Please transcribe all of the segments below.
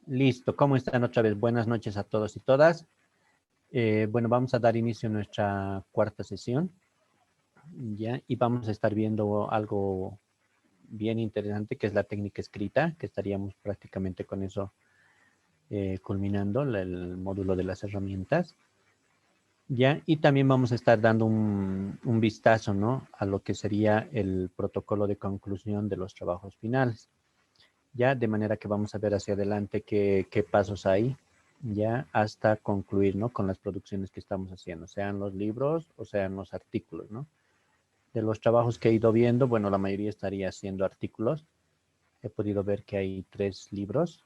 Listo, ¿cómo están otra vez? Buenas noches a todos y todas. Bueno, vamos a dar inicio a nuestra cuarta sesión, ¿ya? Y vamos a estar viendo algo bien interesante, que es la técnica escrita, que estaríamos prácticamente con eso culminando el módulo de las herramientas, ¿ya? Y también vamos a estar dando un vistazo, ¿no? A lo que sería el protocolo de conclusión de los trabajos finales, ¿ya? De manera que vamos a ver hacia adelante qué pasos hay, ya hasta concluir, ¿no? Con las producciones que estamos haciendo, sean los libros o sean los artículos, ¿no? De los trabajos que he ido viendo, bueno, la mayoría estaría haciendo artículos. He podido ver que hay 3 libros,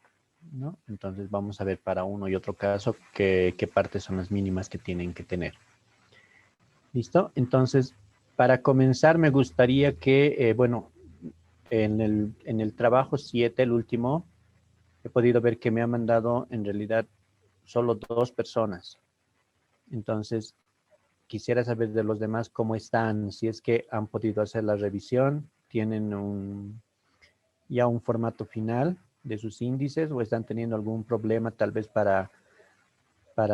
¿no? Entonces vamos a ver para uno y otro caso qué partes son las mínimas que tienen que tener. ¿Listo? Entonces, para comenzar, me gustaría que, bueno, en el trabajo 7, el último, he podido ver que me ha mandado en realidad solo 2 personas. Entonces, quisiera saber de los demás cómo están, si es que han podido hacer la revisión, tienen ya un formato final de sus índices o están teniendo algún problema tal vez para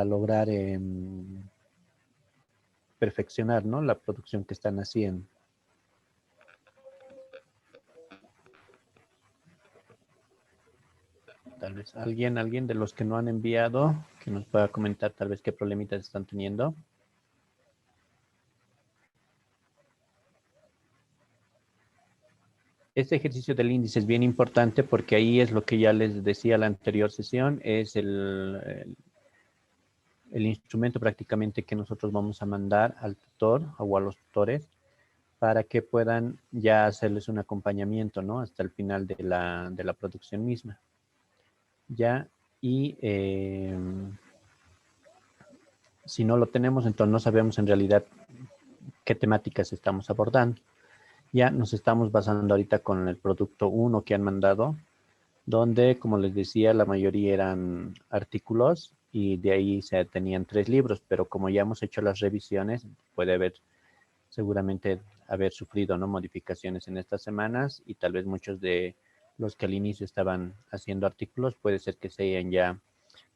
lograr perfeccionar, ¿no? La producción que están haciendo. Tal vez alguien de los que no han enviado que nos pueda comentar tal vez qué problemitas están teniendo. Este ejercicio del índice es bien importante porque ahí es lo que ya les decía la anterior sesión, es el instrumento prácticamente que nosotros vamos a mandar al tutor o a los tutores para que puedan ya hacerles un acompañamiento, ¿no? Hasta el final de la producción misma. Ya, y si no lo tenemos, entonces no sabemos en realidad qué temáticas estamos abordando. Ya nos estamos basando ahorita con el producto 1 que han mandado, donde, como les decía, la mayoría eran artículos y de ahí se tenían 3 libros, pero como ya hemos hecho las revisiones, puede haber seguramente haber sufrido, ¿no? Modificaciones en estas semanas y tal vez muchos de los que al inicio estaban haciendo artículos, puede ser que se hayan ya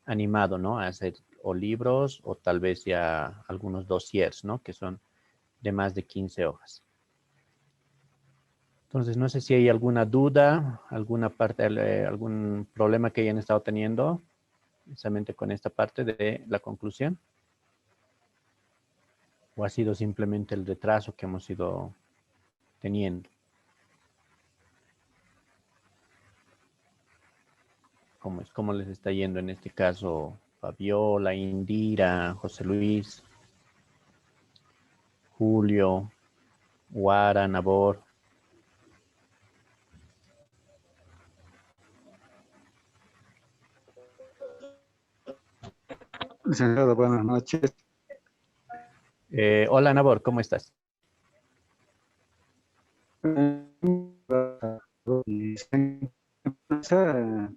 animado, ¿no? A hacer o libros o tal vez ya algunos dossiers, ¿no? Que son de más de 15 hojas. Entonces, no sé si hay alguna duda, alguna parte, algún problema que hayan estado teniendo, precisamente con esta parte de la conclusión, o ha sido simplemente el retraso que hemos ido teniendo. ¿Cómo les está yendo en este caso Fabiola, Indira, José Luis, Julio, Guara, Nabor? Licenciado, buenas noches. Hola Nabor, ¿cómo estás?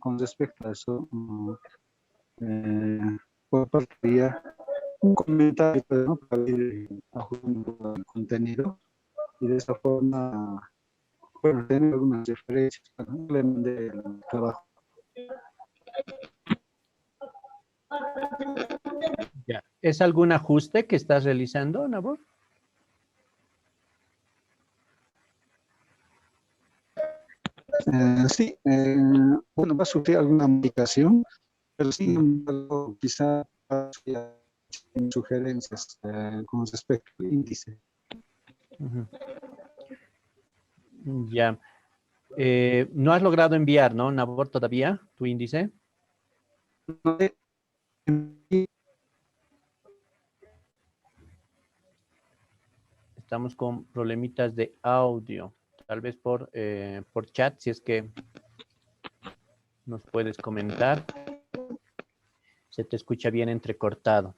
Con respecto a eso, por parte mía, un comentario, pues, ¿no? Para ir ajustando el contenido y de esta forma, bueno, tener algunas referencias para le mandé el trabajo. Ya. ¿Es algún ajuste que estás realizando, Nabor? Sí, bueno, va a sufrir alguna modificación, pero sí, quizá sugerencias con respecto al índice. Uh-huh. Ya. No has logrado enviar, ¿no, Nabor, todavía tu índice? Estamos con problemitas de audio. Tal vez por chat, si es que nos puedes comentar. Se te escucha bien entrecortado.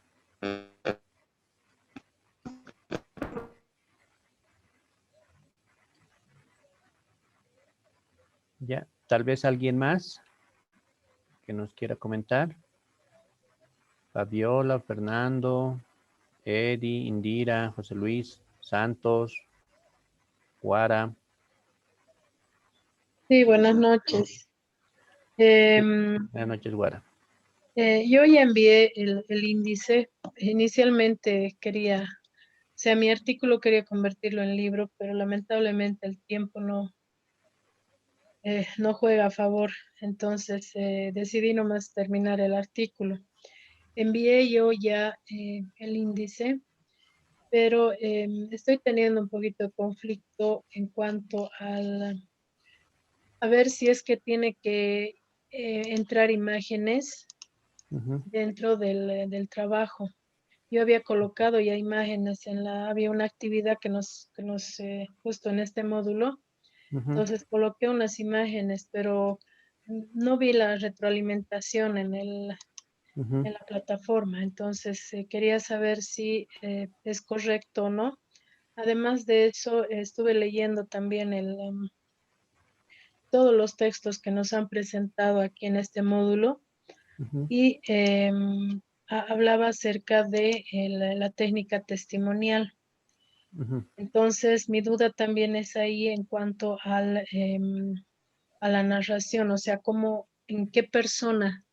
Ya, tal vez alguien más que nos quiera comentar. Fabiola, Fernando, Eddie, Indira, José Luis, Santos, Guara. Sí, buenas noches. Buenas noches, Guara. Yo ya envié el índice. Inicialmente quería, o sea, mi artículo quería convertirlo en libro, pero lamentablemente el tiempo no juega a favor. Entonces decidí nomás terminar el artículo. Envié yo ya el índice, pero estoy teniendo un poquito de conflicto en cuanto a ver si es que tiene que entrar imágenes Ujú, dentro del trabajo. Yo había colocado ya imágenes había una actividad justo en este módulo, ujú, entonces coloqué unas imágenes, pero no vi la retroalimentación ujú. en la plataforma, entonces quería saber si es correcto o no. Además de eso, estuve leyendo también todos los textos que nos han presentado aquí en este módulo Ujú, y hablaba acerca de la técnica testimonial. ujú. Entonces, mi duda también es ahí en cuanto a la narración, o sea, en qué persona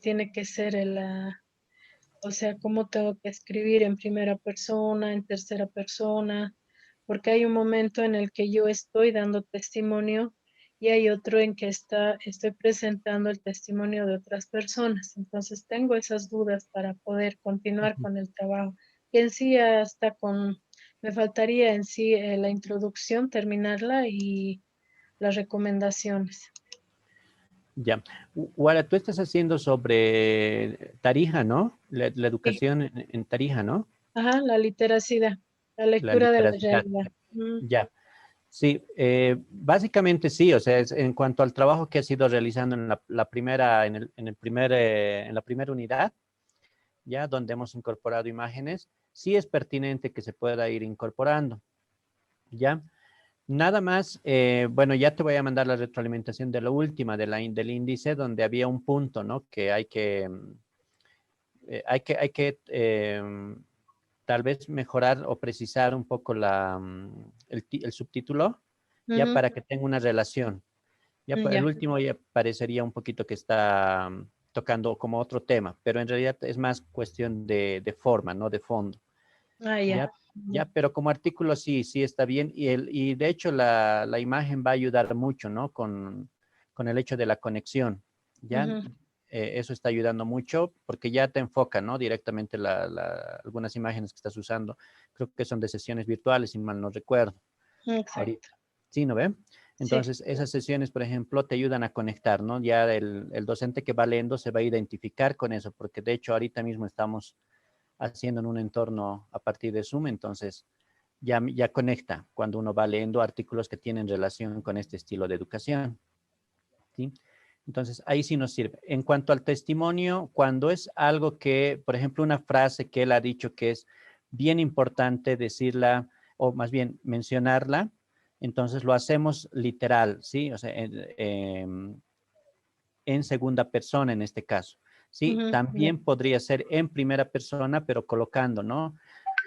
tiene que ser o sea, cómo tengo que escribir en primera persona, en tercera persona, porque hay un momento en el que yo estoy dando testimonio y hay otro en que estoy presentando el testimonio de otras personas. Entonces, tengo esas dudas para poder continuar Ujú. con el trabajo. Que en sí me faltaría en sí la introducción, terminarla y las recomendaciones. Ya. Guara, tú estás haciendo sobre Tarija, ¿no? La Sí, educación en Tarija, ¿no? ajá, la literacidad, la La lectura de la literacidad. realidad. Mm, Ya. Sí, básicamente sí, o sea, en cuanto al trabajo que has ido realizando en la primera, en la primera unidad, ya donde hemos incorporado imágenes, sí es pertinente que se pueda ir incorporando, ¿ya? Nada más, bueno, ya te voy a mandar la retroalimentación de la última, del índice, donde había un punto, ¿no? Que tal vez mejorar o precisar un poco el subtítulo, ya ujú, para que tenga una relación. Ya el ya, último ya parecería un poquito que está tocando como otro tema, pero en realidad es más cuestión de forma, no de fondo. ah, ya. Ya, ya, pero como artículo sí, sí está bien y de hecho la imagen va a ayudar mucho, ¿no? Con el hecho de la conexión, ¿ya? Ujú, Eso está ayudando mucho porque ya te enfoca, ¿no? Directamente algunas imágenes que estás usando. Creo que son de sesiones virtuales, si mal no recuerdo, ahorita. exacto. ¿Sí, no ve? Sí. Entonces, esas sesiones, por ejemplo, te ayudan a conectar, ¿no? Ya el docente que va leyendo se va a identificar con eso, porque de hecho ahorita mismo estamos haciendo en un entorno a partir de Zoom, entonces ya conecta cuando uno va leyendo artículos que tienen relación con este estilo de educación, ¿sí? Entonces, ahí sí nos sirve. En cuanto al testimonio, cuando es algo que, por ejemplo, una frase que él ha dicho que es bien importante decirla, o más bien mencionarla, entonces lo hacemos literal, ¿sí? O sea, en segunda persona en este caso. Sí, Ujú, ya. también podría ser en primera persona, pero colocando, ¿no?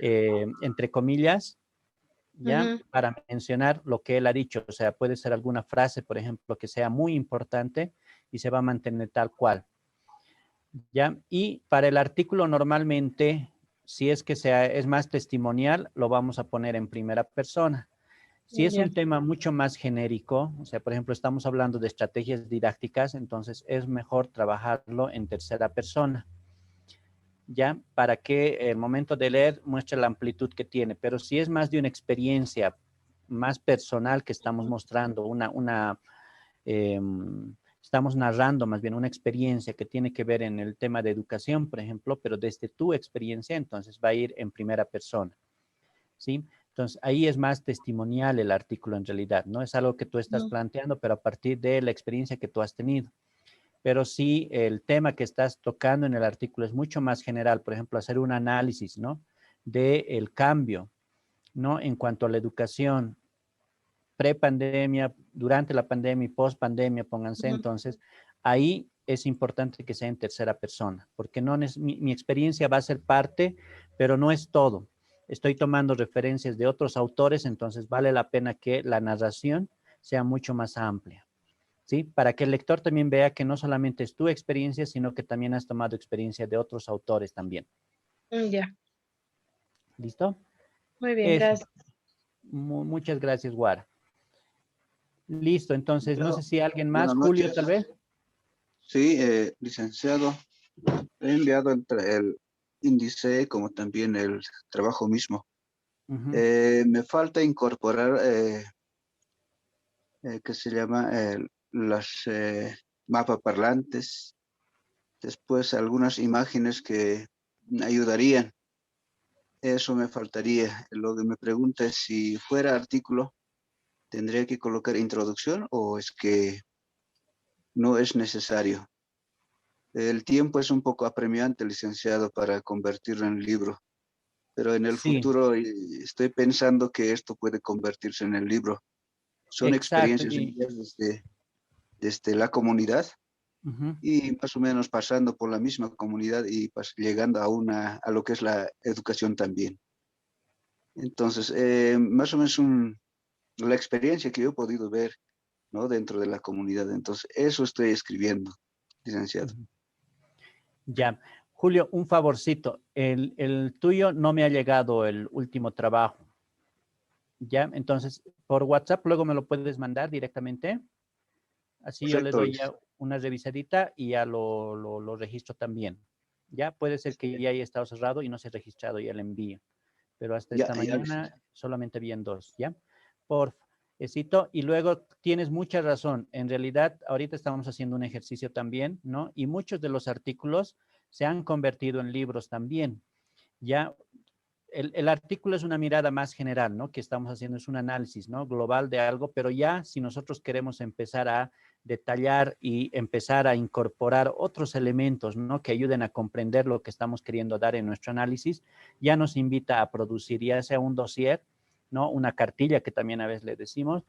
Entre comillas, ¿ya? Ujú, Para mencionar lo que él ha dicho. O sea, puede ser alguna frase, por ejemplo, que sea muy importante y se va a mantener tal cual, ¿ya? Y para el artículo normalmente, si es que es más testimonial, lo vamos a poner en primera persona. Si es ya. un tema mucho más genérico, o sea, por ejemplo, estamos hablando de estrategias didácticas, entonces es mejor trabajarlo en tercera persona, ¿ya? Para que el momento de leer muestre la amplitud que tiene. Pero si es más de una experiencia más personal que estamos mostrando, eh, estamos narrando más bien una experiencia que tiene que ver en el tema de educación, por ejemplo, pero desde tu experiencia, entonces va a ir en primera persona. ¿Sí? Entonces, ahí es más testimonial el artículo en realidad, no es algo que tú estás Ujú, planteando, pero a partir de la experiencia que tú has tenido. Pero sí, el tema que estás tocando en el artículo es mucho más general, por ejemplo, hacer un análisis, ¿no? De el cambio, ¿no? En cuanto a la educación, pre-pandemia, durante la pandemia y post-pandemia, pónganse, ujú, entonces, ahí es importante que sea en tercera persona, porque no mi experiencia va a ser parte, pero no es todo. Estoy tomando referencias de otros autores, entonces vale la pena que la narración sea mucho más amplia, ¿sí? Para que el lector también vea que no solamente es tu experiencia, sino que también has tomado experiencia de otros autores también. Ya, ¿Listo? muy bien, Eso. gracias. Muchas gracias, Guara. Listo, entonces, no sé Licenciado, si alguien más, buenas Julio, tal noches. vez. Sí, licenciado, he enviado el índice como también el trabajo mismo. Ujú. Me falta incorporar, ¿qué se llama? Las mapas parlantes, después algunas imágenes que me ayudarían. Eso me faltaría. Lo que me pregunta es si fuera artículo, ¿tendría que colocar introducción o es que no es necesario? El tiempo es un poco apremiante, licenciado, para convertirlo en libro, pero en el Sí, futuro estoy pensando que esto puede convertirse en el libro. Son exacto. experiencias mías desde la comunidad Ujú. y más o menos pasando por la misma comunidad y llegando a lo que es la educación también. Entonces, más o menos la experiencia que yo he podido ver, ¿no? Dentro de la comunidad. Entonces, eso estoy escribiendo, licenciado. Ujú. Ya. Julio, un favorcito. El tuyo no me ha llegado el último trabajo. Ya, entonces, por WhatsApp luego me lo puedes mandar directamente. Así yo le Perfecto, doy ya una revisadita y ya lo registro también. Ya puede ser que ya haya estado cerrado y no se ha registrado ya el envío. Pero hasta ya, esta ya, licenciado. mañana solamente habían dos, ¿ya? Por éxito. Y luego tienes mucha razón. En realidad, ahorita estamos haciendo un ejercicio también, ¿no? Y muchos de los artículos se han convertido en libros también. Ya el artículo es una mirada más general, ¿no? Que estamos haciendo es un análisis, ¿no? Global de algo, pero ya si nosotros queremos empezar a detallar y empezar a incorporar otros elementos, ¿no? Que ayuden a comprender lo que estamos queriendo dar en nuestro análisis, ya nos invita a producir ya sea un dossier, ¿no? Una cartilla que también a veces le decimos,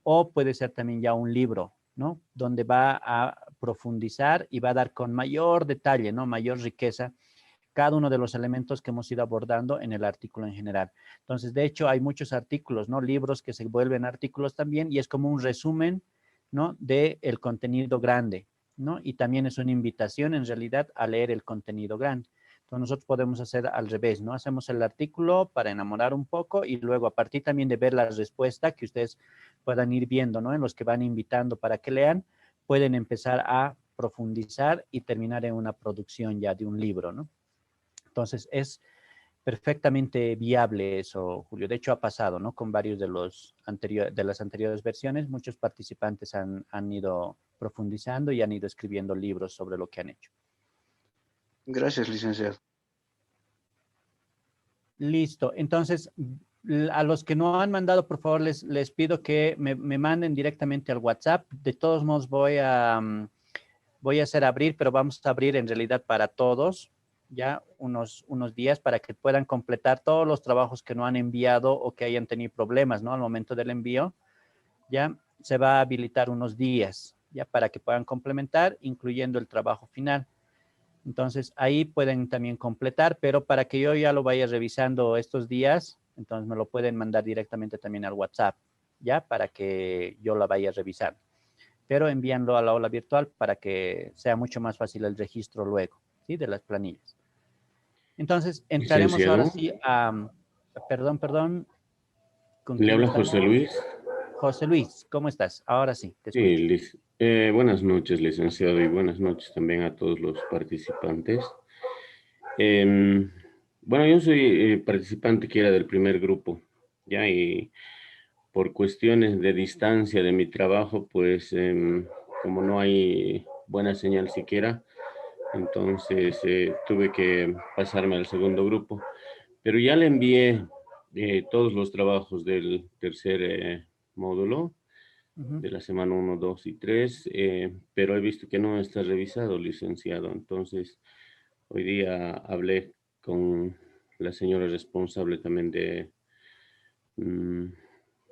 o puede ser también ya un libro, ¿no? Donde va a profundizar y va a dar con mayor detalle, ¿no? Mayor riqueza cada uno de los elementos que hemos ido abordando en el artículo en general. Entonces, de hecho, hay muchos artículos, ¿no? Libros que se vuelven artículos también y es como un resumen, ¿no? De el contenido grande, ¿no? Y también es una invitación en realidad a leer el contenido grande. Entonces, nosotros podemos hacer al revés, ¿no? Hacemos el artículo para enamorar un poco y luego a partir también de ver la respuesta que ustedes puedan ir viendo, ¿no? En los que van invitando para que lean, pueden empezar a profundizar y terminar en una producción ya de un libro, ¿no? Entonces, es perfectamente viable eso, Julio. De hecho, ha pasado, ¿no? Con varios de las anteriores versiones, muchos participantes han ido profundizando y han ido escribiendo libros sobre lo que han hecho. Gracias, licenciado. Listo. Entonces, a los que no han mandado, por favor, les pido que me manden directamente al WhatsApp. De todos modos, voy a hacer abrir, pero vamos a abrir en realidad para todos, ya unos días para que puedan completar todos los trabajos que no han enviado o que hayan tenido problemas, ¿no? Al momento del envío, ya se va a habilitar unos días, ya para que puedan complementar, incluyendo el trabajo final. Entonces, ahí pueden también completar, pero para que yo ya lo vaya revisando estos días, entonces me lo pueden mandar directamente también al WhatsApp, ya para que yo la vaya revisando, pero envíanlo a la aula virtual para que sea mucho más fácil el registro luego, ¿sí? De las planillas. Entonces, entraremos ahora Licenciado, sí a, perdón, ¿con le quién habla estamos? José Luis. José Luis, ¿cómo estás? Ahora sí, te Sí, escucho. buenas noches, licenciado, y buenas noches también a todos los participantes. Em, bueno, yo soy participante que era del primer grupo, ya, y por cuestiones de distancia de mi trabajo, pues como no hay buena señal siquiera, entonces tuve que pasarme al segundo grupo. Pero ya le envié todos los trabajos del tercer módulo Ujú. de la semana 1, 2 y 3, pero he visto que no está revisado, licenciado. Entonces, hoy día hablé con la señora responsable también mm,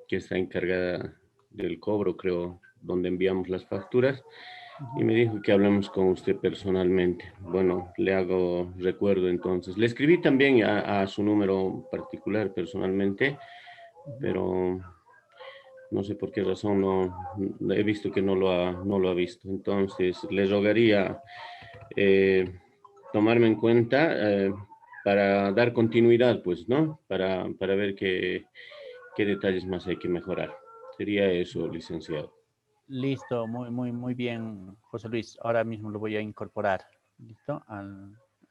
que está encargada del cobro, creo, donde enviamos las facturas, y Ujú. me dijo que hablemos con usted personalmente. Bueno, le hago recuerdo entonces. Le escribí también a su número particular personalmente, Ujú. pero No sé por qué razón he visto que no lo ha visto. Entonces, le rogaría tomarme en cuenta para dar continuidad, pues, ¿no? Para ver qué detalles más hay que mejorar. Sería eso, licenciado. Listo, muy bien, José Luis. Ahora mismo lo voy a incorporar. ¿Listo?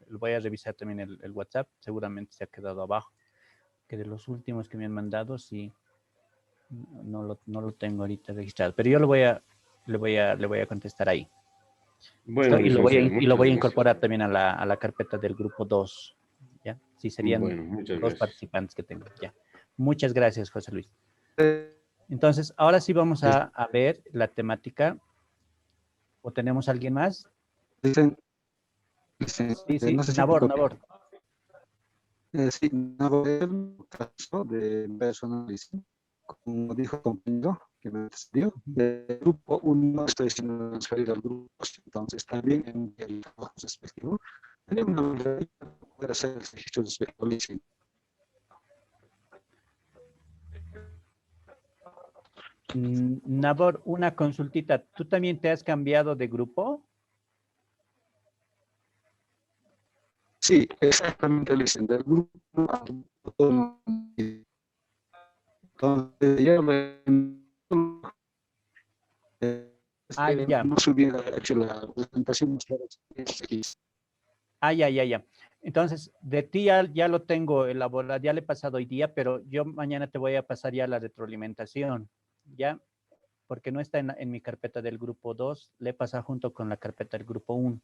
Lo voy a revisar también el WhatsApp. Seguramente se ha quedado abajo. Que de los últimos que me han mandado, sí, no lo tengo ahorita registrado. Pero yo le voy a contestar ahí. ¿Listo? Bueno, licenciado, Y lo muchas voy a gracias. incorporar también a la carpeta del grupo 2. ¿Ya? Sí, serían Bueno, muchas 2 gracias. participantes que tengo. Ya. Muchas gracias, José Luis. Entonces, ahora sí vamos a ver la temática. ¿O tenemos alguien más? Dicen, Sí, no sé si me Nabor. sí, no es el caso de personalización, como dijo el compañero que me salió, del grupo 1 estoy siendo transferido al grupo 2, entonces también en el trabajo respectivo, tenemos una manera de poder hacer el registro respecto al licenciado. Nabor, una consultita. ¿Tú también te has cambiado de grupo? Sí, exactamente, dicen del grupo al grupo 2. Entonces, ya Ah, ya. no hubiera hecho la presentación. Ya. Entonces, de ti ya lo tengo elaborado, ya le he pasado hoy día, pero yo mañana te voy a pasar ya la retroalimentación, ¿ya? Porque no está en mi carpeta del grupo 2, le he pasado junto con la carpeta del grupo 1,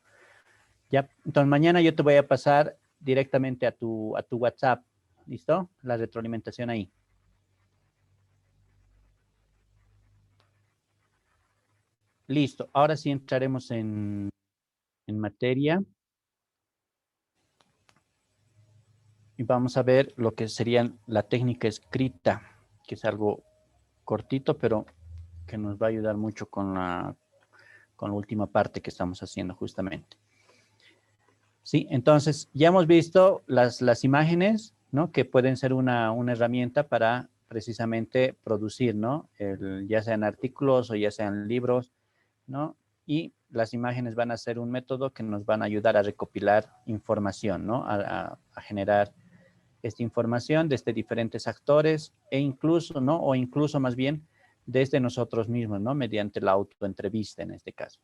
¿ya? Entonces, mañana yo te voy a pasar directamente a tu WhatsApp, ¿listo? La retroalimentación ahí. Listo, ahora sí entraremos en materia y vamos a ver lo que sería la técnica escrita, que es algo cortito, pero que nos va a ayudar mucho con la última parte que estamos haciendo justamente. Sí, entonces ya hemos visto las imágenes, ¿no? Que pueden ser una herramienta para precisamente producir, ¿no? Ya sean artículos o ya sean libros, ¿no? Y las imágenes van a ser un método que nos van a ayudar a recopilar información, ¿no? A generar esta información desde diferentes actores e incluso, ¿no? O incluso más bien desde nosotros mismos, ¿no? Mediante la autoentrevista en este caso.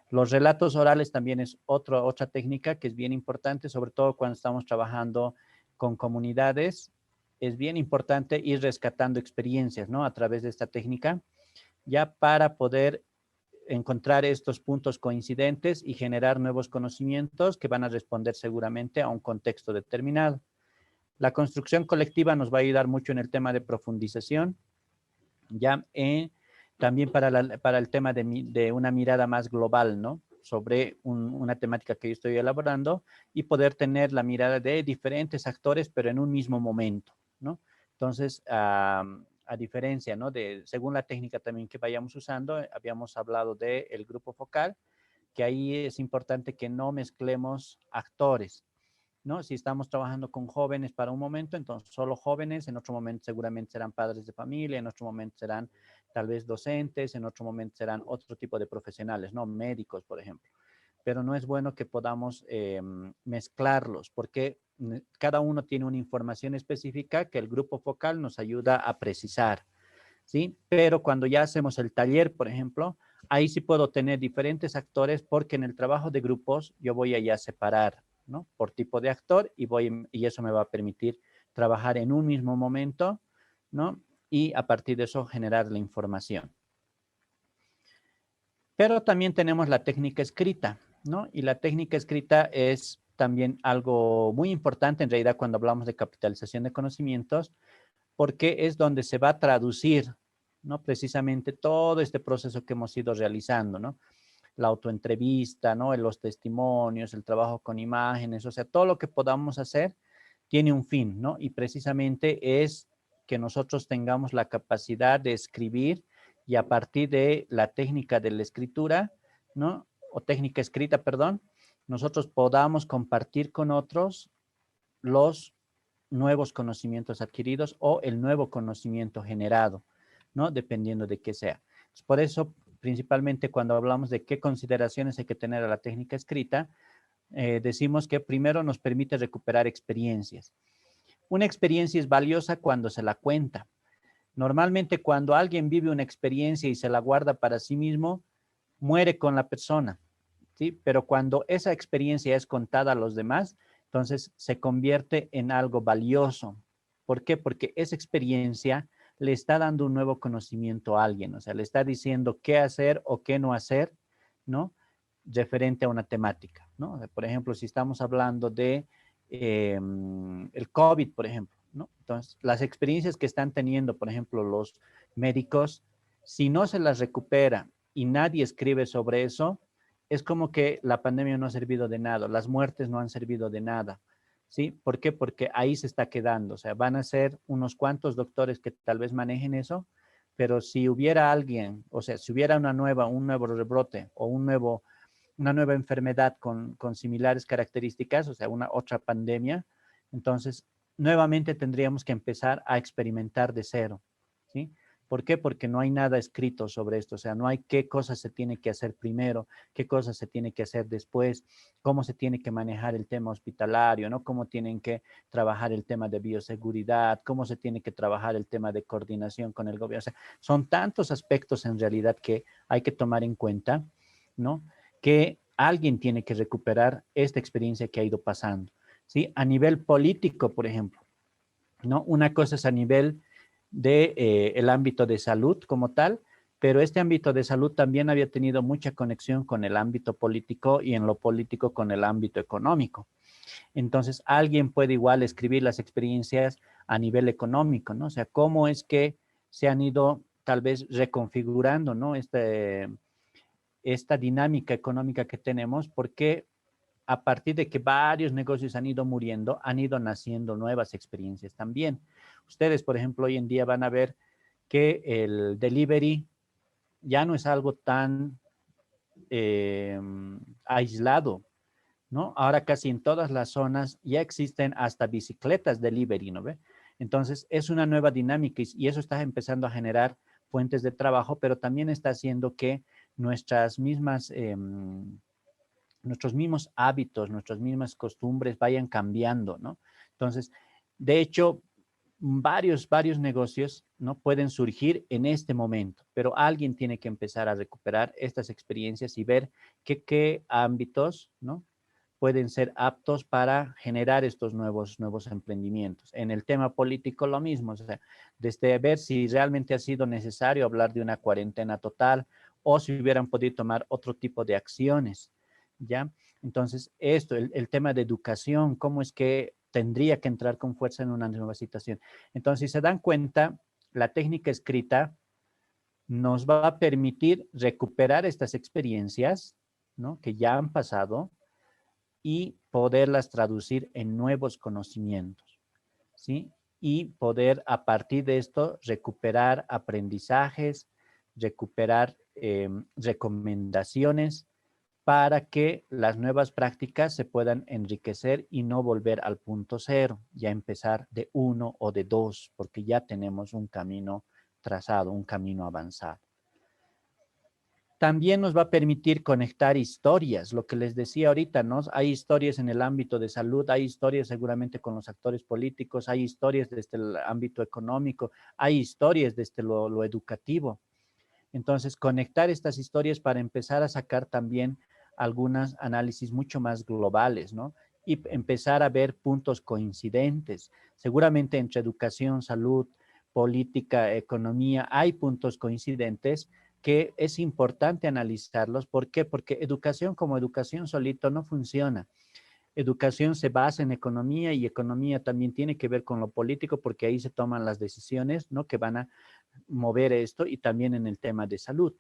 Los relatos orales también es otra técnica que es bien importante, sobre todo cuando estamos trabajando con comunidades. Es bien importante ir rescatando experiencias, ¿no? A través de esta técnica, ya para poder encontrar estos puntos coincidentes y generar nuevos conocimientos que van a responder seguramente a un contexto determinado. La construcción colectiva nos va a ayudar mucho en el tema de profundización, ya también para el tema de una mirada más global, ¿no? Sobre una temática que yo estoy elaborando y poder tener la mirada de diferentes actores, pero en un mismo momento, ¿no? Entonces, a diferencia, ¿no? Según la técnica también que vayamos usando, habíamos hablado del grupo focal, que ahí es importante que no mezclemos actores, ¿no? Si estamos trabajando con jóvenes para un momento, entonces solo jóvenes, en otro momento seguramente serán padres de familia, en otro momento serán tal vez docentes, en otro momento serán otro tipo de profesionales, ¿no? Médicos, por ejemplo. Pero no es bueno que podamos mezclarlos porque cada uno tiene una información específica que el grupo focal nos ayuda a precisar, ¿sí? Pero cuando ya hacemos el taller, por ejemplo, ahí sí puedo tener diferentes actores porque en el trabajo de grupos yo voy a ya separar, ¿no? Por tipo de actor y eso me va a permitir trabajar en un mismo momento, ¿no? Y a partir de eso generar la información. Pero también tenemos la técnica escrita, ¿no? Y la técnica escrita es también algo muy importante en realidad cuando hablamos de capitalización de conocimientos, porque es donde se va a traducir, ¿no? Precisamente todo este proceso que hemos ido realizando, ¿no? La autoentrevista, ¿no? Los testimonios, el trabajo con imágenes, o sea, todo lo que podamos hacer tiene un fin, ¿no? Y precisamente es que nosotros tengamos la capacidad de escribir y a partir de la técnica de la escritura, ¿no? O técnica escrita, perdón, nosotros podamos compartir con otros los nuevos conocimientos adquiridos o el nuevo conocimiento generado, ¿no? Dependiendo de qué sea. Por eso, principalmente cuando hablamos de qué consideraciones hay que tener a la técnica escrita, decimos que primero nos permite recuperar experiencias. Una experiencia es valiosa cuando se la cuenta. Normalmente cuando alguien vive una experiencia y se la guarda para sí mismo, muere con la persona, ¿sí? Pero cuando esa experiencia es contada a los demás, entonces se convierte en algo valioso. ¿Por qué? Porque esa experiencia le está dando un nuevo conocimiento a alguien, o sea, le está diciendo qué hacer o qué no hacer, ¿no? Referente a una temática, ¿no? O sea, por ejemplo, si estamos hablando de el COVID, por ejemplo, ¿no? Entonces, las experiencias que están teniendo, por ejemplo, los médicos, si no se las recupera y nadie escribe sobre eso, es como que la pandemia no ha servido de nada, las muertes no han servido de nada, ¿sí? ¿Por qué? Porque ahí se está quedando, o sea, van a ser unos cuantos doctores que tal vez manejen eso, pero si hubiera alguien, o sea, si hubiera un nuevo rebrote o una nueva enfermedad con similares características, o sea, una otra pandemia, entonces nuevamente tendríamos que empezar a experimentar de cero, ¿sí? ¿Por qué? Porque no hay nada escrito sobre esto, o sea, no hay qué cosas se tiene que hacer primero, qué cosas se tiene que hacer después, cómo se tiene que manejar el tema hospitalario, ¿no? Cómo tienen que trabajar el tema de bioseguridad, cómo se tiene que trabajar el tema de coordinación con el gobierno. O sea, son tantos aspectos en realidad que hay que tomar en cuenta, ¿no? Que alguien tiene que recuperar esta experiencia que ha ido pasando, ¿sí? A nivel político, por ejemplo, ¿no? Una cosa es a nivel de el ámbito de salud como tal, pero este ámbito de salud también había tenido mucha conexión con el ámbito político y en lo político con el ámbito económico. Entonces, alguien puede igual escribir las experiencias a nivel económico, ¿no? O sea, cómo es que se han ido tal vez reconfigurando, ¿no? Esta dinámica económica que tenemos, porque a partir de que varios negocios han ido muriendo, han ido naciendo nuevas experiencias también. Ustedes, por ejemplo, hoy en día van a ver que el delivery ya no es algo tan aislado, ¿no? Ahora casi en todas las zonas ya existen hasta bicicletas delivery, ¿no ve? Entonces, es una nueva dinámica y eso está empezando a generar fuentes de trabajo, pero también está haciendo que nuestras mismas nuestros mismos hábitos, nuestras mismas costumbres vayan cambiando, ¿no? Entonces, de hecho, varios negocios, ¿no? Pueden surgir en este momento, pero alguien tiene que empezar a recuperar estas experiencias y ver qué ámbitos, ¿no? Pueden ser aptos para generar estos nuevos emprendimientos. En el tema político lo mismo, o sea, desde ver si realmente ha sido necesario hablar de una cuarentena total o si hubieran podido tomar otro tipo de acciones, ¿ya? Entonces, el tema de educación, ¿cómo es que tendría que entrar con fuerza en una nueva situación? Entonces, si se dan cuenta, la técnica escrita nos va a permitir recuperar estas experiencias, ¿no? Que ya han pasado y poderlas traducir en nuevos conocimientos, ¿sí? Y poder a partir de esto recuperar aprendizajes, recuperar recomendaciones para que las nuevas prácticas se puedan enriquecer y no volver al punto cero, ya empezar de 1 o de 2, porque ya tenemos un camino trazado, un camino avanzado. También nos va a permitir conectar historias, lo que les decía ahorita, ¿no? Hay historias en el ámbito de salud, hay historias seguramente con los actores políticos, hay historias desde el ámbito económico, hay historias desde lo educativo. Entonces, conectar estas historias para empezar a sacar también algunos análisis mucho más globales, ¿no? Y empezar a ver puntos coincidentes. Seguramente entre educación, salud, política, economía, hay puntos coincidentes que es importante analizarlos. ¿Por qué? Porque educación como educación solito no funciona. Educación se basa en economía y economía también tiene que ver con lo político porque ahí se toman las decisiones, ¿no? Que van a mover esto y también en el tema de salud.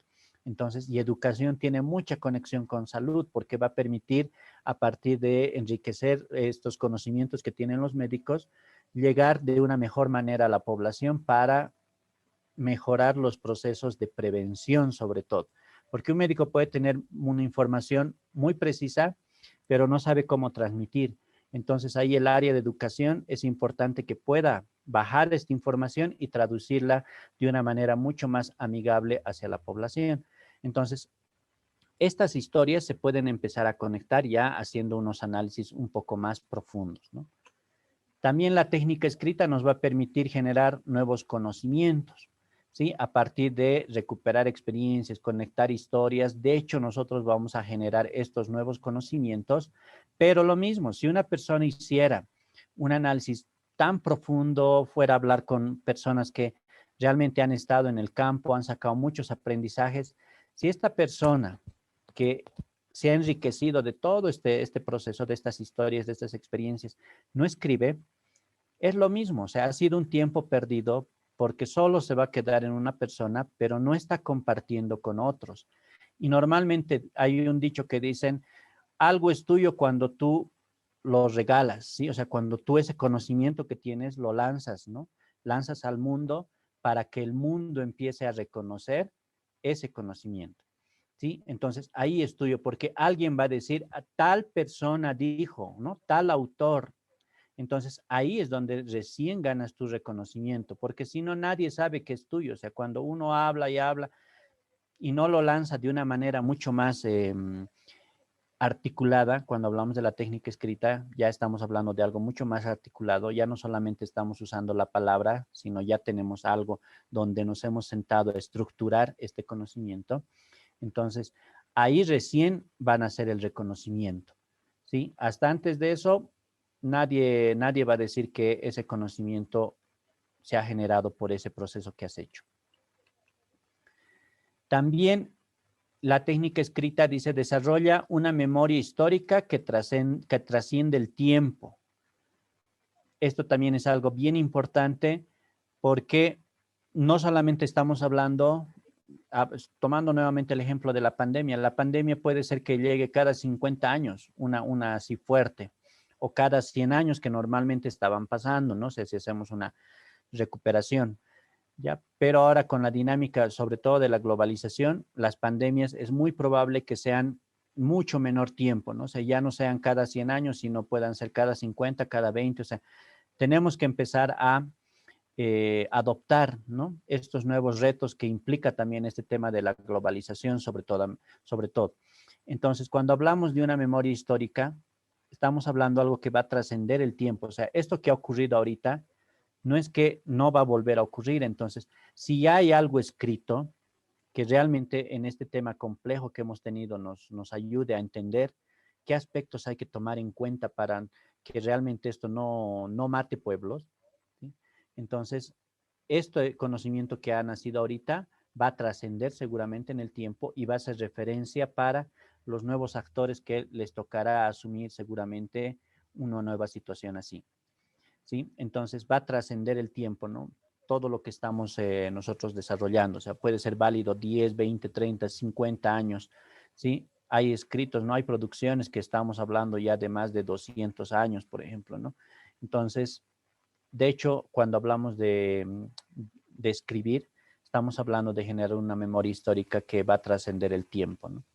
Entonces, y educación tiene mucha conexión con salud porque va a permitir, a partir de enriquecer estos conocimientos que tienen los médicos, llegar de una mejor manera a la población para mejorar los procesos de prevención sobre todo. Porque un médico puede tener una información muy precisa, pero no sabe cómo transmitir. Entonces ahí el área de educación es importante que pueda bajar esta información y traducirla de una manera mucho más amigable hacia la población. Entonces, estas historias se pueden empezar a conectar ya haciendo unos análisis un poco más profundos, ¿no? También la técnica escrita nos va a permitir generar nuevos conocimientos, ¿sí? A partir de recuperar experiencias, conectar historias. De hecho, nosotros vamos a generar estos nuevos conocimientos, pero lo mismo, si una persona hiciera un análisis tan profundo, fuera a hablar con personas que realmente han estado en el campo, han sacado muchos aprendizajes, si esta persona que se ha enriquecido de todo este proceso, de estas historias, de estas experiencias, no escribe, es lo mismo, o sea, ha sido un tiempo perdido porque solo se va a quedar en una persona, pero no está compartiendo con otros. Y normalmente hay un dicho que dicen, algo es tuyo cuando tú lo regalas, ¿sí? O sea, cuando tú ese conocimiento que tienes lo lanzas, ¿no? Lanzas al mundo para que el mundo empiece a reconocer ese conocimiento, ¿sí? Entonces, ahí es tuyo, porque alguien va a decir, tal persona dijo, ¿no? Tal autor. Entonces, ahí es donde recién ganas tu reconocimiento, porque si no, nadie sabe que es tuyo. O sea, cuando uno habla y habla y no lo lanza de una manera mucho más articulada, cuando hablamos de la técnica escrita, ya estamos hablando de algo mucho más articulado, ya no solamente estamos usando la palabra, sino ya tenemos algo donde nos hemos sentado a estructurar este conocimiento. Entonces, ahí recién van a hacer el reconocimiento, ¿sí? Hasta antes de eso, nadie va a decir que ese conocimiento se ha generado por ese proceso que has hecho. También la técnica escrita dice, desarrolla una memoria histórica que trasciende el tiempo. Esto también es algo bien importante porque no solamente estamos hablando, tomando nuevamente el ejemplo de la pandemia puede ser que llegue cada 50 años, una así fuerte, o cada 100 años que normalmente estaban pasando, no sé si hacemos una recuperación. ¿Ya? Pero ahora con la dinámica, sobre todo de la globalización, las pandemias es muy probable que sean mucho menor tiempo, ¿no? O sea, ya no sean cada 100 años, sino puedan ser cada 50, cada 20. O sea, tenemos que empezar a adoptar, ¿no? Estos nuevos retos que implica también este tema de la globalización, sobre todo. Entonces, cuando hablamos de una memoria histórica, estamos hablando de algo que va a trascender el tiempo. O sea, esto que ha ocurrido ahorita, no es que no va a volver a ocurrir. Entonces, si ya hay algo escrito que realmente en este tema complejo que hemos tenido nos ayude a entender qué aspectos hay que tomar en cuenta para que realmente esto no mate pueblos, ¿sí? Entonces, este conocimiento que ha nacido ahorita va a trascender seguramente en el tiempo y va a ser referencia para los nuevos actores que les tocará asumir seguramente una nueva situación así. ¿Sí? Entonces va a trascender el tiempo, ¿no? Todo lo que estamos nosotros desarrollando, o sea, puede ser válido 10, 20, 30, 50 años, ¿sí? Hay escritos, ¿no? Hay producciones que estamos hablando ya de más de 200 años, por ejemplo, ¿no? Entonces, de hecho, cuando hablamos de escribir, estamos hablando de generar una memoria histórica que va a trascender el tiempo, ¿no?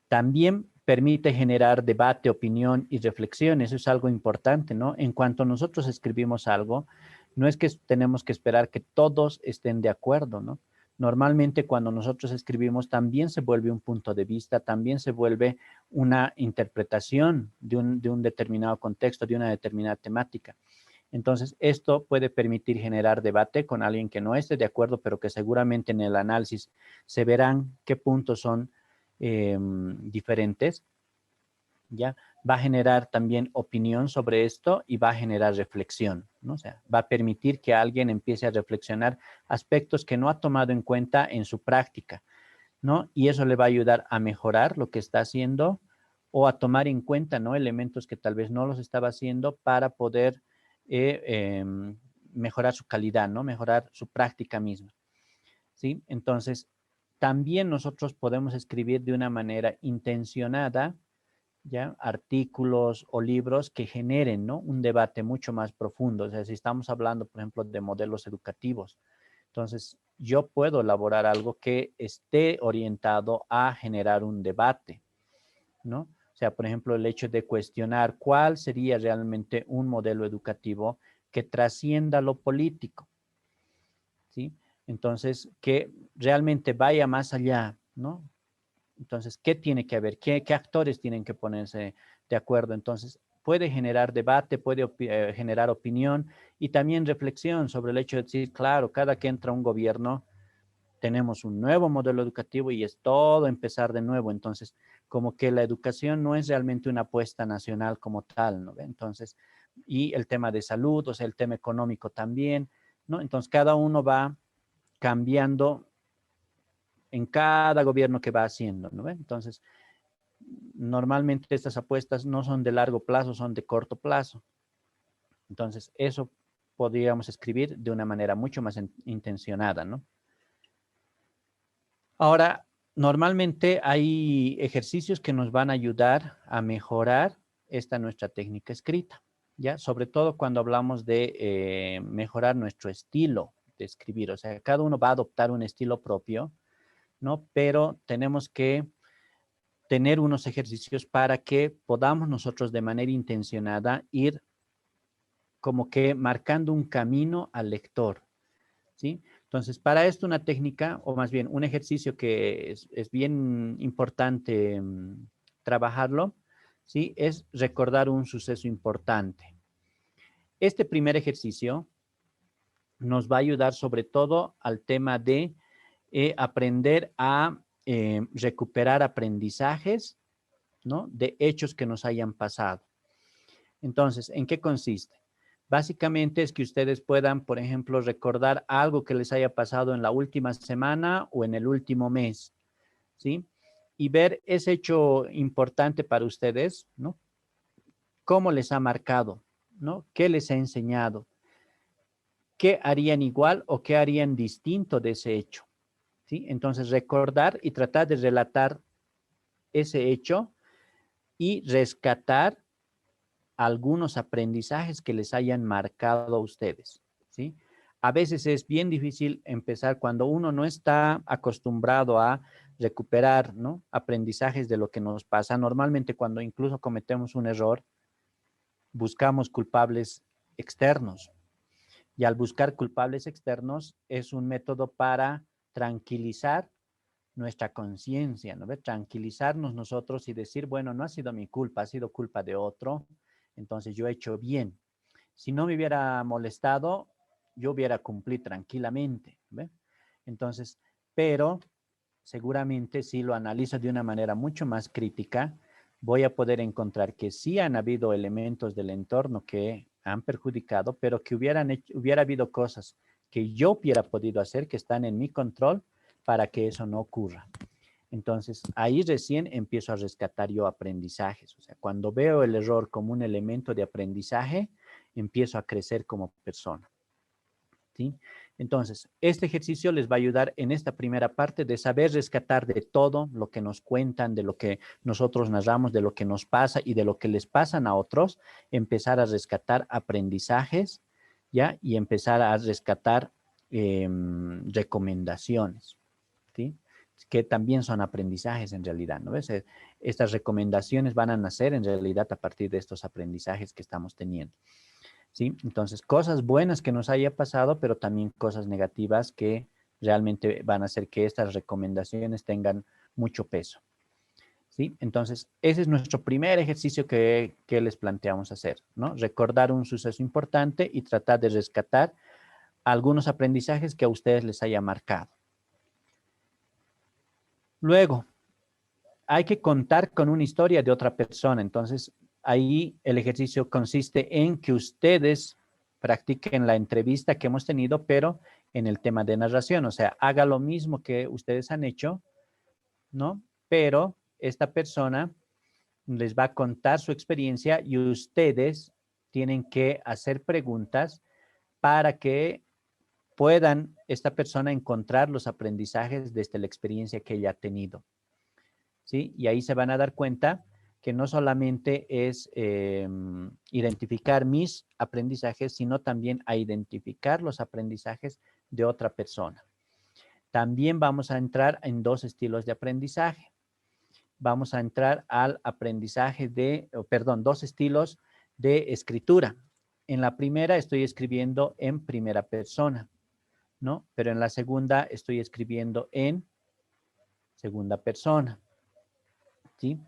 También permite generar debate, opinión y reflexión. Eso es algo importante, ¿no? En cuanto nosotros escribimos algo, no es que tenemos que esperar que todos estén de acuerdo, ¿no? Normalmente cuando nosotros escribimos también se vuelve un punto de vista, también se vuelve una interpretación de un determinado contexto, de una determinada temática. Entonces, esto puede permitir generar debate con alguien que no esté de acuerdo, pero que seguramente en el análisis se verán qué puntos son diferentes, ¿ya? Va a generar también opinión sobre esto y va a generar reflexión, ¿no? O sea, va a permitir que alguien empiece a reflexionar aspectos que no ha tomado en cuenta en su práctica, ¿no? Y eso le va a ayudar a mejorar lo que está haciendo o a tomar en cuenta, ¿no? Elementos que tal vez no los estaba haciendo para poder mejorar su calidad, ¿no? Mejorar su práctica misma, ¿sí? Entonces, también nosotros podemos escribir de una manera intencionada, ¿ya? Artículos o libros que generen, ¿no? Un debate mucho más profundo. O sea, si estamos hablando, por ejemplo, de modelos educativos, entonces yo puedo elaborar algo que esté orientado a generar un debate, ¿no? O sea, por ejemplo, el hecho de cuestionar cuál sería realmente un modelo educativo que trascienda lo político, ¿sí? Entonces, que realmente vaya más allá, ¿no? Entonces, ¿qué tiene que haber? ¿Qué actores tienen que ponerse de acuerdo? Entonces, puede generar debate, puede generar opinión y también reflexión sobre el hecho de decir, claro, cada que entra un gobierno, tenemos un nuevo modelo educativo y es todo empezar de nuevo. Entonces, como que la educación no es realmente una apuesta nacional como tal, ¿no? Entonces, y el tema de salud, o sea, el tema económico también, ¿no? Entonces, cada uno va cambiando en cada gobierno que va haciendo, ¿no? Entonces, normalmente estas apuestas no son de largo plazo, son de corto plazo. Entonces, eso podríamos escribir de una manera mucho más intencionada, ¿no? Ahora, normalmente hay ejercicios que nos van a ayudar a mejorar esta nuestra técnica escrita, ¿ya? Sobre todo cuando hablamos de mejorar nuestro estilo de escribir. O sea, cada uno va a adoptar un estilo propio, ¿no? Pero tenemos que tener unos ejercicios para que podamos nosotros de manera intencionada ir como que marcando un camino al lector, ¿sí? Entonces, para esto una técnica, o más bien un ejercicio que es bien importante trabajarlo, ¿sí? Es recordar un suceso importante. Este primer ejercicio nos va a ayudar sobre todo al tema de aprender a recuperar aprendizajes, ¿no? De hechos que nos hayan pasado. Entonces, ¿en qué consiste? Básicamente es que ustedes puedan, por ejemplo, recordar algo que les haya pasado en la última semana o en el último mes, ¿sí? Y ver ese hecho importante para ustedes, ¿no? ¿Cómo les ha marcado, ¿no? ¿Qué les ha enseñado? ¿Qué harían igual o qué harían distinto de ese hecho? ¿Sí? Entonces, recordar y tratar de relatar ese hecho y rescatar algunos aprendizajes que les hayan marcado a ustedes, ¿sí? A veces es bien difícil empezar cuando uno no está acostumbrado a recuperar, ¿no? Aprendizajes de lo que nos pasa. Normalmente cuando incluso cometemos un error, buscamos culpables externos. Y al buscar culpables externos es un método para tranquilizar nuestra conciencia, ¿no? Tranquilizarnos nosotros y decir, bueno, no ha sido mi culpa, ha sido culpa de otro, entonces yo he hecho bien. Si no me hubiera molestado, yo hubiera cumplido tranquilamente, ¿ve? Entonces, pero seguramente si lo analizo de una manera mucho más crítica, voy a poder encontrar que sí han habido elementos del entorno que han perjudicado, pero que hubiera habido cosas que yo hubiera podido hacer que están en mi control para que eso no ocurra. Entonces, ahí recién empiezo a rescatar yo aprendizajes. O sea, cuando veo el error como un elemento de aprendizaje, empiezo a crecer como persona, ¿sí? Entonces, este ejercicio les va a ayudar en esta primera parte de saber rescatar de todo lo que nos cuentan, de lo que nosotros narramos, de lo que nos pasa y de lo que les pasan a otros, empezar a rescatar aprendizajes, ¿ya? Y empezar a rescatar recomendaciones, ¿sí? Que también son aprendizajes en realidad, ¿no ves? Estas recomendaciones van a nacer en realidad a partir de estos aprendizajes que estamos teniendo, ¿sí? Entonces, cosas buenas que nos haya pasado, pero también cosas negativas que realmente van a hacer que estas recomendaciones tengan mucho peso, ¿sí? Entonces, ese es nuestro primer ejercicio que les planteamos hacer, ¿no? Recordar un suceso importante y tratar de rescatar algunos aprendizajes que a ustedes les haya marcado. Luego, hay que contar con una historia de otra persona. Entonces, ahí el ejercicio consiste en que ustedes practiquen la entrevista que hemos tenido, pero en el tema de narración. O sea, haga lo mismo que ustedes han hecho, ¿no? Pero esta persona les va a contar su experiencia y ustedes tienen que hacer preguntas para que puedan esta persona encontrar los aprendizajes desde la experiencia que ella ha tenido, ¿sí? Y ahí se van a dar cuenta que no solamente es identificar mis aprendizajes, sino también a identificar los aprendizajes de otra persona. También vamos a entrar en dos estilos de aprendizaje. vamos a entrar al aprendizaje de, perdón, 2 estilos de escritura. En la primera estoy escribiendo en primera persona, ¿no? Pero en la segunda estoy escribiendo en segunda persona, ¿sí?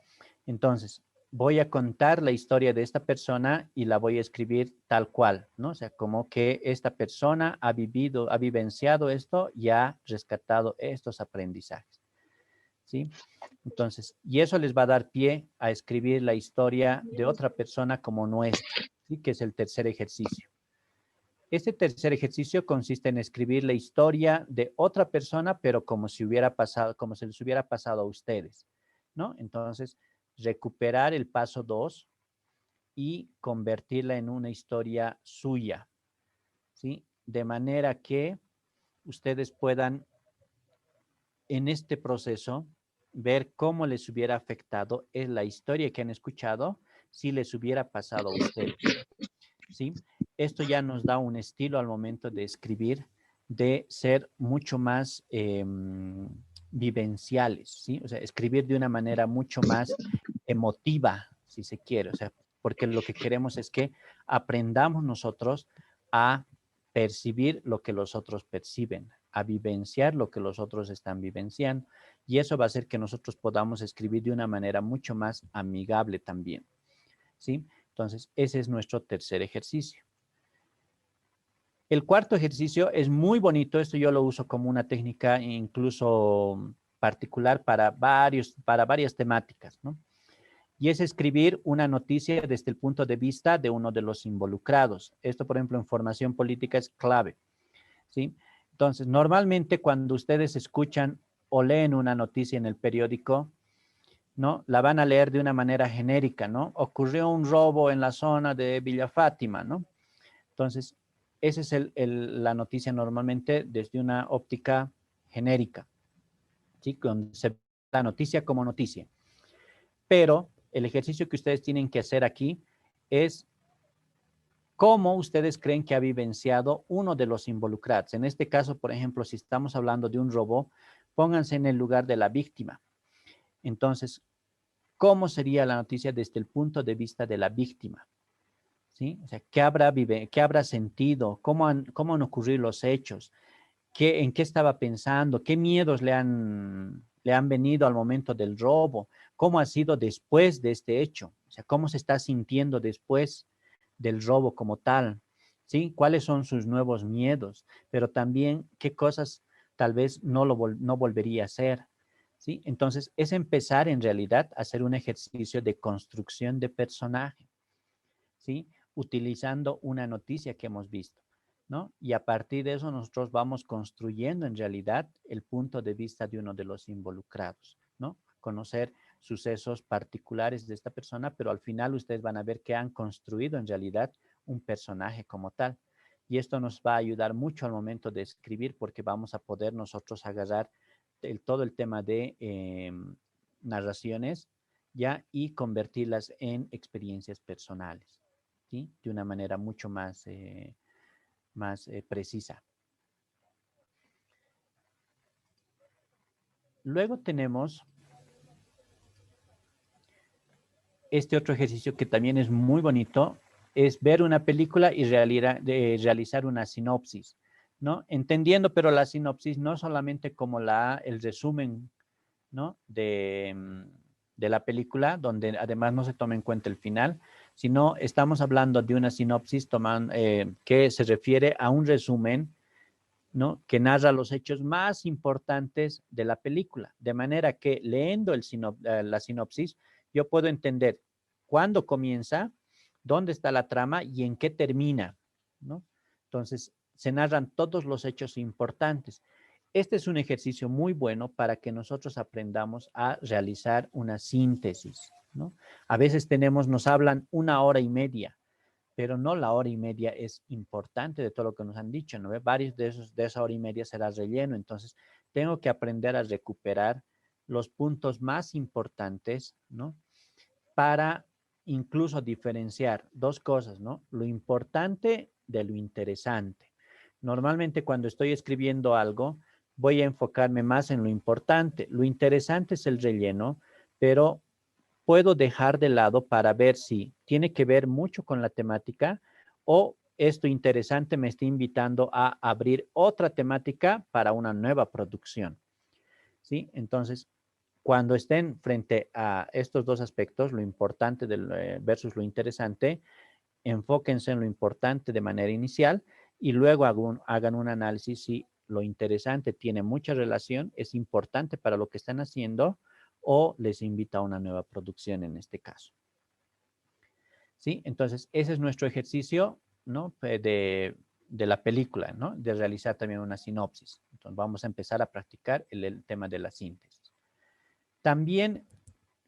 Entonces, voy a contar la historia de esta persona y la voy a escribir tal cual, ¿no? O sea, como que esta persona ha vivido, ha vivenciado esto y ha rescatado estos aprendizajes, ¿sí? Entonces, y eso les va a dar pie a escribir la historia de otra persona como nuestra, ¿sí? Que es el tercer ejercicio. Este tercer ejercicio consiste en escribir la historia de otra persona, pero como si hubiera pasado, como se les hubiera pasado a ustedes, ¿no? Entonces, recuperar el paso 2 y convertirla en una historia suya, ¿sí? De manera que ustedes puedan, en este proceso, ver cómo les hubiera afectado en la historia que han escuchado si les hubiera pasado a ustedes, ¿sí? Esto ya nos da un estilo al momento de escribir, de ser mucho más vivenciales, ¿sí? O sea, escribir de una manera mucho más emotiva, si se quiere, o sea, porque lo que queremos es que aprendamos nosotros a percibir lo que los otros perciben, a vivenciar lo que los otros están vivenciando, y eso va a hacer que nosotros podamos escribir de una manera mucho más amigable también, ¿sí? Entonces, ese es nuestro tercer ejercicio. El cuarto ejercicio es muy bonito. Esto yo lo uso como una técnica incluso particular para varias temáticas, ¿no? Y es escribir una noticia desde el punto de vista de uno de los involucrados. Esto, por ejemplo, en formación política es clave, ¿sí? Entonces, normalmente cuando ustedes escuchan o leen una noticia en el periódico, ¿no? La van a leer de una manera genérica, ¿no? Ocurrió un robo en la zona de Villa Fátima, ¿no? Entonces, esa es la noticia normalmente desde una óptica genérica, ¿sí? Donde se ve la noticia como noticia. Pero el ejercicio que ustedes tienen que hacer aquí es cómo ustedes creen que ha vivenciado uno de los involucrados. En este caso, por ejemplo, si estamos hablando de un robo, pónganse en el lugar de la víctima. Entonces, ¿cómo sería la noticia desde el punto de vista de la víctima? ¿Sí? O sea, ¿qué habrá sentido? ¿Cómo han ocurrido los hechos? ¿En qué estaba pensando? ¿Qué miedos le han venido al momento del robo? ¿Cómo ha sido después de este hecho? O sea, ¿cómo se está sintiendo después del robo como tal? ¿Sí? ¿Cuáles son sus nuevos miedos? Pero también, ¿qué cosas tal vez no volvería a hacer? ¿Sí? Entonces, es empezar en realidad a hacer un ejercicio de construcción de personaje, ¿sí? Utilizando una noticia que hemos visto, ¿no? Y a partir de eso nosotros vamos construyendo en realidad el punto de vista de uno de los involucrados, ¿no? Conocer sucesos particulares de esta persona, pero al final ustedes van a ver que han construido en realidad un personaje como tal. Y esto nos va a ayudar mucho al momento de escribir porque vamos a poder nosotros agarrar todo el tema de narraciones ya y convertirlas en experiencias personales, ¿sí? De una manera mucho más precisa. Luego tenemos este otro ejercicio que también es muy bonito, es ver una película y realizar una sinopsis, ¿no? Entendiendo, pero la sinopsis no solamente como el resumen, ¿no? De la película, donde además no se toma en cuenta el final, sino estamos hablando de una sinopsis que se refiere a un resumen, ¿no? Que narra los hechos más importantes de la película, de manera que leyendo la sinopsis, yo puedo entender cuándo comienza, dónde está la trama y en qué termina, ¿no? Entonces, se narran todos los hechos importantes. Este es un ejercicio muy bueno para que nosotros aprendamos a realizar una síntesis, ¿no? A veces nos hablan 1 hora y media, pero no la hora y media es importante de todo lo que nos han dicho, ¿no? Varios de esa hora y media será relleno, entonces tengo que aprender a recuperar los puntos más importantes, ¿no? Para incluso diferenciar 2 cosas, ¿no? Lo importante de lo interesante. Normalmente cuando estoy escribiendo algo, voy a enfocarme más en lo importante. Lo interesante es el relleno, pero puedo dejar de lado para ver si tiene que ver mucho con la temática o esto interesante me está invitando a abrir otra temática para una nueva producción, ¿sí? Entonces, cuando estén frente a estos dos aspectos, lo importante versus lo interesante, enfóquense en lo importante de manera inicial y luego hagan un análisis si lo interesante tiene mucha relación, es importante para lo que están haciendo o les invita a una nueva producción en este caso. ¿Sí? Entonces, ese es nuestro ejercicio, ¿no? de la película, ¿no? De realizar también una sinopsis. Entonces, vamos a empezar a practicar el tema de la síntesis. También,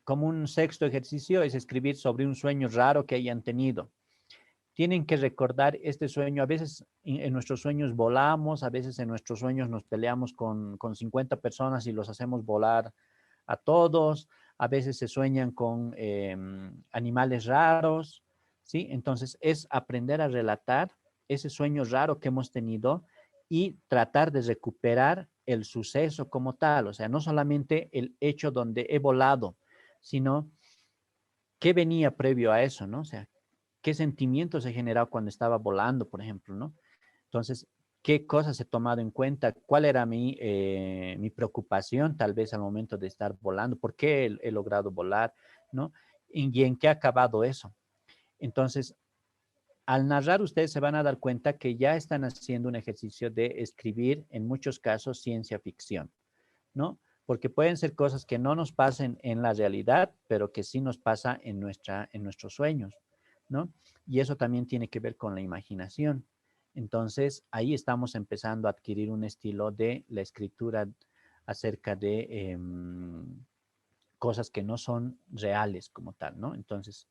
como un sexto ejercicio, es escribir sobre un sueño raro que hayan tenido. Tienen que recordar este sueño. A veces en nuestros sueños volamos, a veces en nuestros sueños nos peleamos con 50 personas y los hacemos volar a todos. A veces se sueñan con animales raros, ¿sí? Entonces es aprender a relatar ese sueño raro que hemos tenido y tratar de recuperar el suceso como tal. O sea, no solamente el hecho donde he volado, sino qué venía previo a eso, ¿no? O sea, qué sentimientos he generado cuando estaba volando, por ejemplo, ¿no? Entonces, qué cosas he tomado en cuenta, cuál era mi preocupación tal vez al momento de estar volando, por qué he logrado volar, ¿no? Y en qué ha acabado eso. Entonces, al narrar, ustedes se van a dar cuenta que ya están haciendo un ejercicio de escribir, en muchos casos, ciencia ficción, ¿no? Porque pueden ser cosas que no nos pasen en la realidad, pero que sí nos pasa en nuestros sueños, ¿no? Y eso también tiene que ver con la imaginación. Entonces, ahí estamos empezando a adquirir un estilo de la escritura acerca de cosas que no son reales como tal, ¿no? Entonces,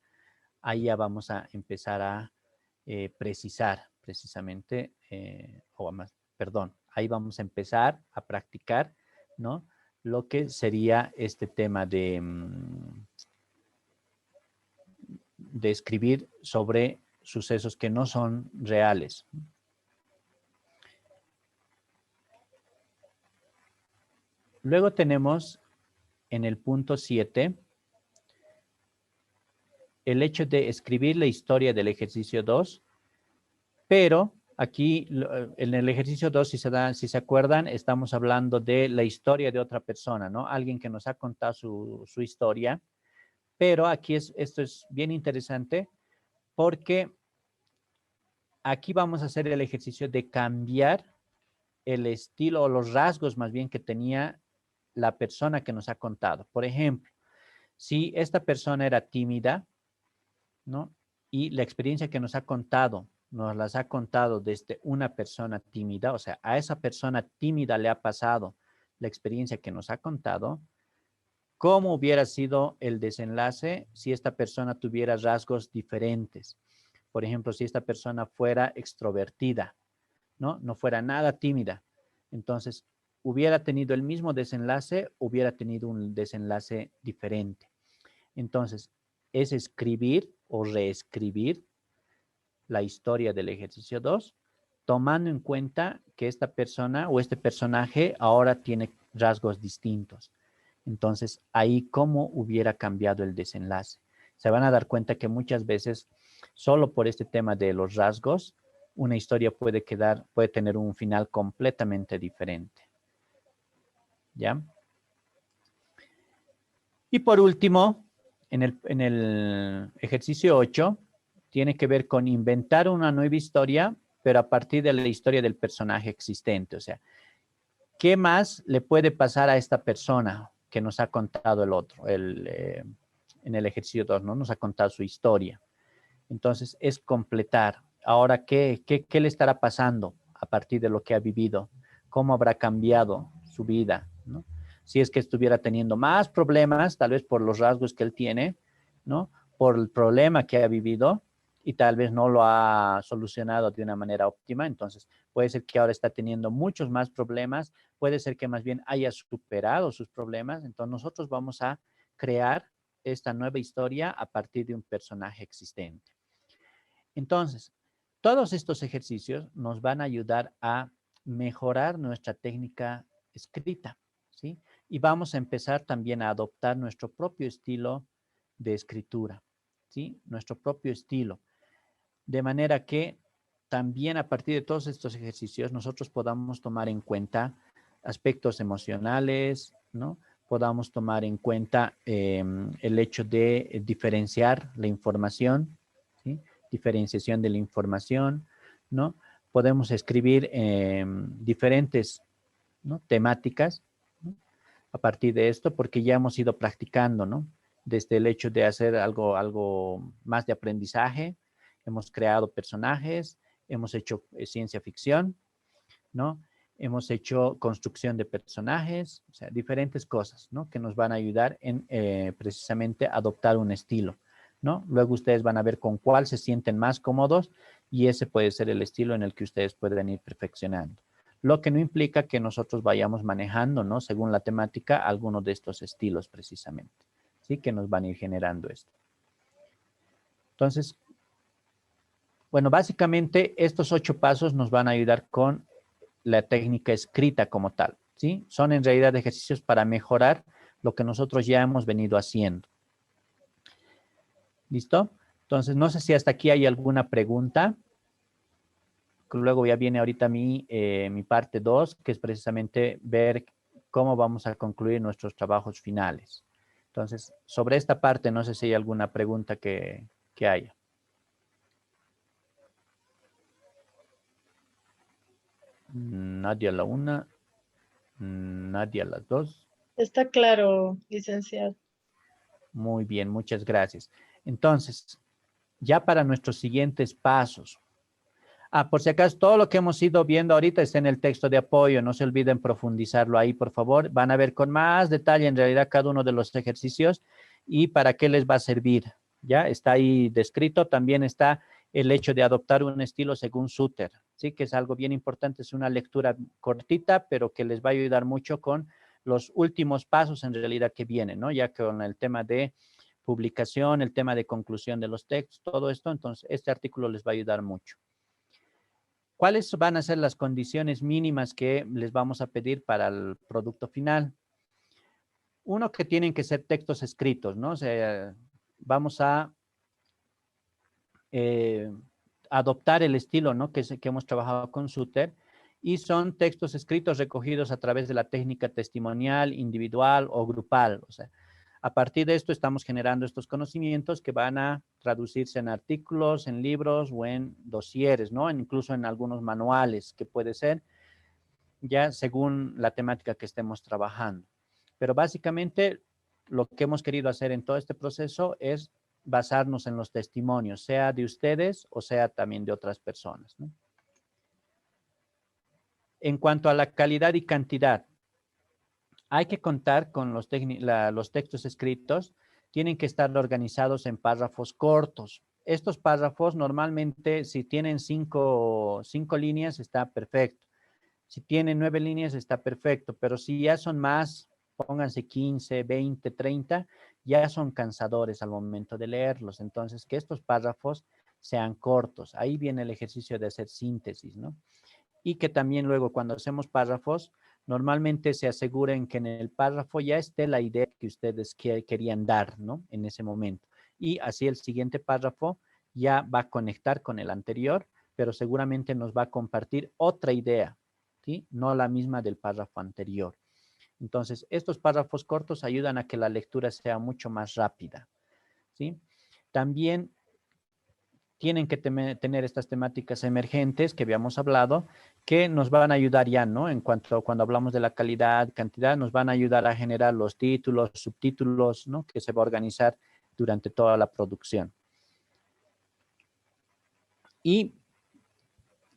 ahí ya vamos a empezar a precisar precisamente, o más, perdón, ahí vamos a empezar a practicar, ¿no? Lo que sería este tema de escribir sobre sucesos que no son reales. Luego tenemos en el punto 7 el hecho de escribir la historia del ejercicio 2, pero aquí en el ejercicio 2, si se acuerdan, estamos hablando de la historia de otra persona, ¿no? Alguien que nos ha contado su historia, pero aquí esto es bien interesante porque aquí vamos a hacer el ejercicio de cambiar el estilo o los rasgos más bien que tenía la persona que nos ha contado. Por ejemplo, si esta persona era tímida, ¿no? Y la experiencia que nos ha contado, nos las ha contado desde una persona tímida, o sea, a esa persona tímida le ha pasado la experiencia que nos ha contado, ¿cómo hubiera sido el desenlace si esta persona tuviera rasgos diferentes? Por ejemplo, si esta persona fuera extrovertida, ¿no? No fuera nada tímida. Entonces, hubiera tenido el mismo desenlace, hubiera tenido un desenlace diferente. Entonces, es escribir o reescribir la historia del ejercicio 2, tomando en cuenta que esta persona o este personaje ahora tiene rasgos distintos. Entonces, ahí cómo hubiera cambiado el desenlace. Se van a dar cuenta que muchas veces, solo por este tema de los rasgos, una historia puede tener un final completamente diferente. ¿Ya? Y por último, en el ejercicio 8, tiene que ver con inventar una nueva historia, pero a partir de la historia del personaje existente. O sea, ¿qué más le puede pasar a esta persona que nos ha contado el otro? En el ejercicio 2, ¿no? Nos ha contado su historia. Entonces, es completar. Ahora, ¿qué le estará pasando a partir de lo que ha vivido? ¿Cómo habrá cambiado su vida? ¿No? Si es que estuviera teniendo más problemas, tal vez por los rasgos que él tiene, ¿no? Por el problema que ha vivido y tal vez no lo ha solucionado de una manera óptima. Entonces, puede ser que ahora está teniendo muchos más problemas, puede ser que más bien haya superado sus problemas. Entonces, nosotros vamos a crear esta nueva historia a partir de un personaje existente. Entonces, todos estos ejercicios nos van a ayudar a mejorar nuestra técnica escrita, ¿sí? y vamos a empezar también a adoptar nuestro propio estilo de escritura, ¿sí? Nuestro propio estilo. De manera que también a partir de todos estos ejercicios nosotros podamos tomar en cuenta aspectos emocionales, ¿no? Podamos tomar en cuenta el hecho de diferenciar la información, ¿sí? Diferenciación de la información, ¿no? Podemos escribir diferentes, ¿no? Temáticas, ¿no? A partir de esto, porque ya hemos ido practicando, ¿no? Desde el hecho de hacer algo más de aprendizaje, hemos creado personajes, hemos hecho ciencia ficción, ¿no? Hemos hecho construcción de personajes, o sea, diferentes cosas, ¿no? Que nos van a ayudar en precisamente adoptar un estilo, ¿no? Luego ustedes van a ver con cuál se sienten más cómodos y ese puede ser el estilo en el que ustedes pueden ir perfeccionando. Lo que no implica que nosotros vayamos manejando, ¿no? Según la temática, alguno de estos estilos precisamente, ¿sí? Que nos van a ir generando esto. Entonces, bueno, básicamente estos 8 pasos nos van a ayudar con la técnica escrita como tal, ¿sí? Son en realidad ejercicios para mejorar lo que nosotros ya hemos venido haciendo. ¿Listo? Entonces, no sé si hasta aquí hay alguna pregunta. Luego ya viene ahorita mi parte 2, que es precisamente ver cómo vamos a concluir nuestros trabajos finales. Entonces, sobre esta parte, no sé si hay alguna pregunta que haya. Nadie a la 1, nadie a las 2. Está claro, licenciado. Muy bien, muchas gracias. Entonces, ya para nuestros siguientes pasos. Por si acaso, todo lo que hemos ido viendo ahorita está en el texto de apoyo. No se olviden profundizarlo ahí, por favor. Van a ver con más detalle en realidad cada uno de los ejercicios y para qué les va a servir. Ya está ahí descrito. También está el hecho de adoptar un estilo según Suter, ¿sí? Que es algo bien importante. Es una lectura cortita, pero que les va a ayudar mucho con los últimos pasos en realidad que vienen, ¿no? Ya con el tema de publicación, el tema de conclusión de los textos, todo esto. Entonces, este artículo les va a ayudar mucho. ¿Cuáles van a ser las condiciones mínimas que les vamos a pedir para el producto final? Uno, que tienen que ser textos escritos, ¿no? O sea, vamos a adoptar el estilo, ¿no? Que hemos trabajado con Suter, y son textos escritos recogidos a través de la técnica testimonial, individual o grupal. O sea, a partir de esto estamos generando estos conocimientos que van a traducirse en artículos, en libros o en dosieres, ¿no? Incluso en algunos manuales, que puede ser ya según la temática que estemos trabajando. Pero básicamente lo que hemos querido hacer en todo este proceso es basarnos en los testimonios, sea de ustedes o sea también de otras personas, ¿no? En cuanto a la calidad y cantidad, hay que contar con los textos escritos, tienen que estar organizados en párrafos cortos. Estos párrafos normalmente, si tienen cinco líneas, está perfecto. Si tienen 9 líneas, está perfecto, pero si ya son más, pónganse 15, 20, 30, ya son cansadores al momento de leerlos. Entonces, que estos párrafos sean cortos. Ahí viene el ejercicio de hacer síntesis, ¿no? Y que también luego cuando hacemos párrafos, normalmente se aseguren que en el párrafo ya esté la idea que ustedes querían dar, ¿no? En ese momento. Y así el siguiente párrafo ya va a conectar con el anterior, pero seguramente nos va a compartir otra idea, ¿sí? No la misma del párrafo anterior. Entonces, estos párrafos cortos ayudan a que la lectura sea mucho más rápida, ¿sí? También tienen que tener estas temáticas emergentes que habíamos hablado, que nos van a ayudar ya, ¿no? En cuanto cuando hablamos de la calidad, cantidad, nos van a ayudar a generar los títulos, subtítulos, ¿no? Que se va a organizar durante toda la producción. Y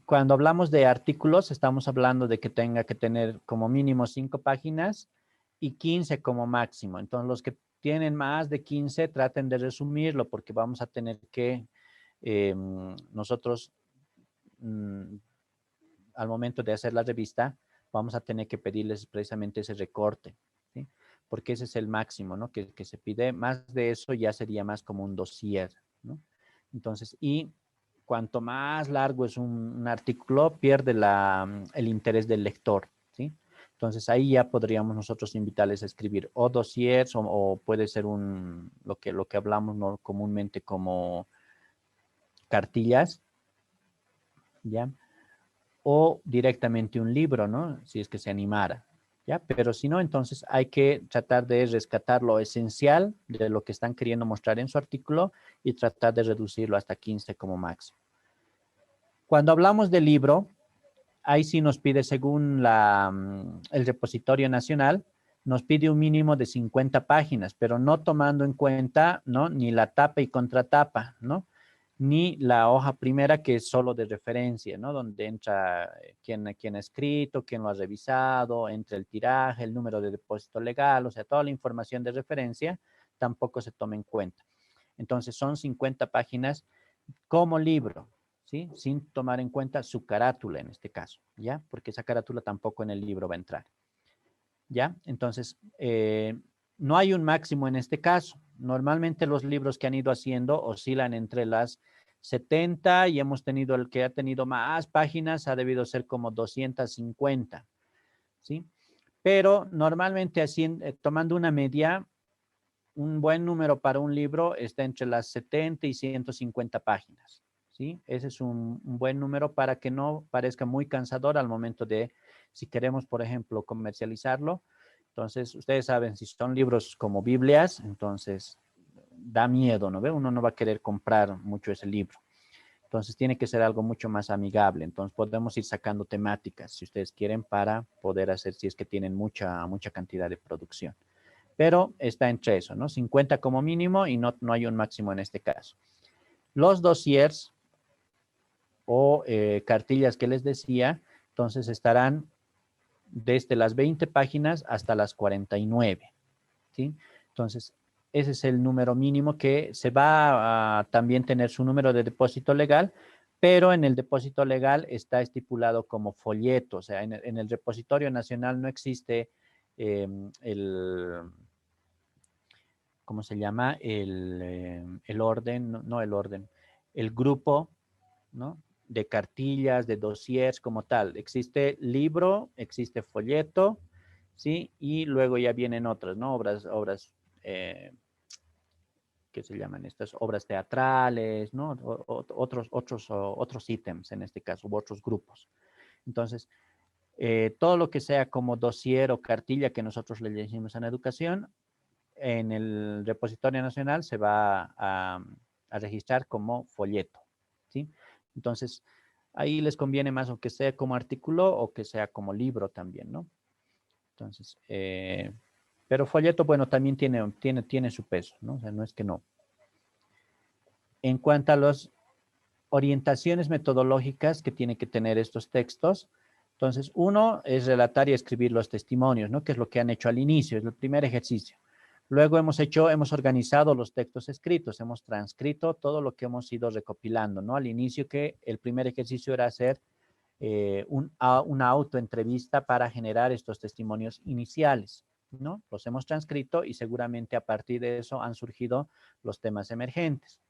cuando hablamos de artículos, estamos hablando de que tenga que tener como mínimo 5 páginas y 15 como máximo. Entonces, los que tienen más de 15, traten de resumirlo porque vamos a tener que nosotros, al momento de hacer la revista, vamos a tener que pedirles precisamente ese recorte, ¿sí? Porque ese es el máximo, ¿no? Que se pide. Más de eso ya sería más como un dossier, ¿no? Entonces, y cuanto más largo es un artículo, pierde el interés del lector, ¿sí? Entonces ahí ya podríamos nosotros invitarles a escribir o dossiers o puede ser lo que hablamos, ¿no?, comúnmente como cartillas, ¿ya? O directamente un libro, ¿no?, si es que se animara, ¿ya? Pero si no, entonces hay que tratar de rescatar lo esencial de lo que están queriendo mostrar en su artículo y tratar de reducirlo hasta 15 como máximo. Cuando hablamos de libro, ahí sí nos pide, según el repositorio nacional, nos pide un mínimo de 50 páginas, pero no tomando en cuenta, ¿no?, ni la tapa y contratapa, ¿no?, ni la hoja primera, que es solo de referencia, ¿no?, donde entra quién ha escrito, quién lo ha revisado, entra el tiraje, el número de depósito legal, o sea, toda la información de referencia tampoco se toma en cuenta. Entonces, son 50 páginas como libro, ¿sí?, sin tomar en cuenta su carátula en este caso, ¿ya? Porque esa carátula tampoco en el libro va a entrar, ¿ya? Entonces, no hay un máximo en este caso. Normalmente los libros que han ido haciendo oscilan entre las 70 y hemos tenido el que ha tenido más páginas, ha debido ser como 250, ¿sí? Pero normalmente así, tomando una media, un buen número para un libro está entre las 70 y 150 páginas, ¿sí? Ese es un buen número para que no parezca muy cansador al momento de, si queremos, por ejemplo, comercializarlo. Entonces, ustedes saben, si son libros como Biblias, entonces da miedo, ¿no ve? Uno no va a querer comprar mucho ese libro. Entonces, tiene que ser algo mucho más amigable. Entonces, podemos ir sacando temáticas, si ustedes quieren, para poder hacer, si es que tienen mucha cantidad de producción. Pero está entre eso, ¿no? 50 como mínimo y no hay un máximo en este caso. Los dossiers o cartillas que les decía, entonces estarán desde las 20 páginas hasta las 49, ¿sí? Entonces, ese es el número mínimo que se va a también tener su número de depósito legal, pero en el depósito legal está estipulado como folleto, o sea, en el repositorio nacional no existe ¿cómo se llama? El orden, no el orden, el grupo, ¿no?, de cartillas, de dossiers como tal. Existe libro, existe folleto, ¿sí? Y luego ya vienen otras, ¿no? Obras, ¿qué se llaman estas? Obras teatrales, ¿no? Otros ítems en este caso, u otros grupos. Entonces, todo lo que sea como dossier o cartilla que nosotros le decimos en educación, en el repositorio nacional se va a registrar como folleto, ¿sí? Entonces, ahí les conviene más o que sea como artículo o que sea como libro también, ¿no? Entonces, pero folleto, bueno, también tiene su peso, ¿no? O sea, no es que no. En cuanto a las orientaciones metodológicas que tienen que tener estos textos, entonces, uno es relatar y escribir los testimonios, ¿no?, que es lo que han hecho al inicio, es el primer ejercicio. Luego hemos organizado los textos escritos, hemos transcrito todo lo que hemos ido recopilando, ¿no? Al inicio, que el primer ejercicio era hacer una autoentrevista para generar estos testimonios iniciales, ¿no? Los hemos transcrito y seguramente a partir de eso han surgido los temas emergentes.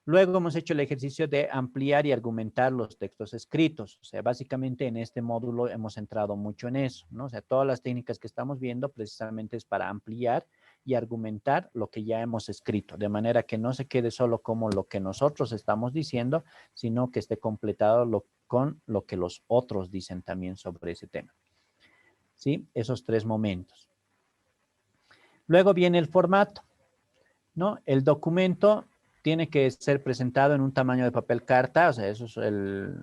Luego hemos hecho el ejercicio de ampliar y argumentar los textos escritos. O sea, básicamente en este módulo hemos entrado mucho en eso, ¿no? O sea, todas las técnicas que estamos viendo precisamente es para ampliar y argumentar lo que ya hemos escrito, de manera que no se quede solo como lo que nosotros estamos diciendo, sino que esté completado con lo que los otros dicen también sobre ese tema. ¿Sí? Esos tres momentos. Luego viene el formato, ¿no? El documento tiene que ser presentado en un tamaño de papel carta, o sea, eso es el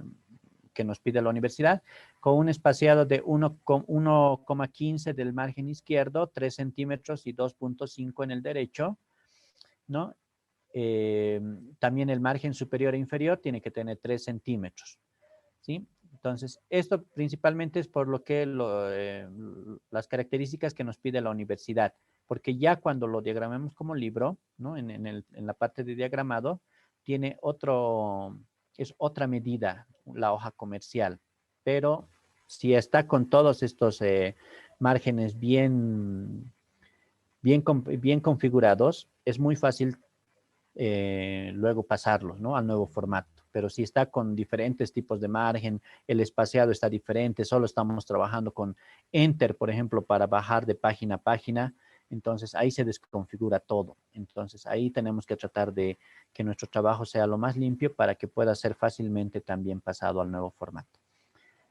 que nos pide la universidad, con un espaciado de 1,15 del margen izquierdo, 3 centímetros y 2,5 en el derecho, ¿no? También el margen superior e inferior tiene que tener 3 centímetros, ¿sí? Entonces, esto principalmente es por lo que las características que nos pide la universidad, porque ya cuando lo diagramemos como libro, ¿no?, en la parte de diagramado, es otra medida la hoja comercial, pero si está con todos estos márgenes bien configurados, es muy fácil luego pasarlos, ¿no?, al nuevo formato. pero si está con diferentes tipos de margen, el espaciado está diferente, solo estamos trabajando con Enter, por ejemplo, para bajar de página a página, entonces ahí se desconfigura todo. Entonces ahí tenemos que tratar de que nuestro trabajo sea lo más limpio para que pueda ser fácilmente también pasado al nuevo formato,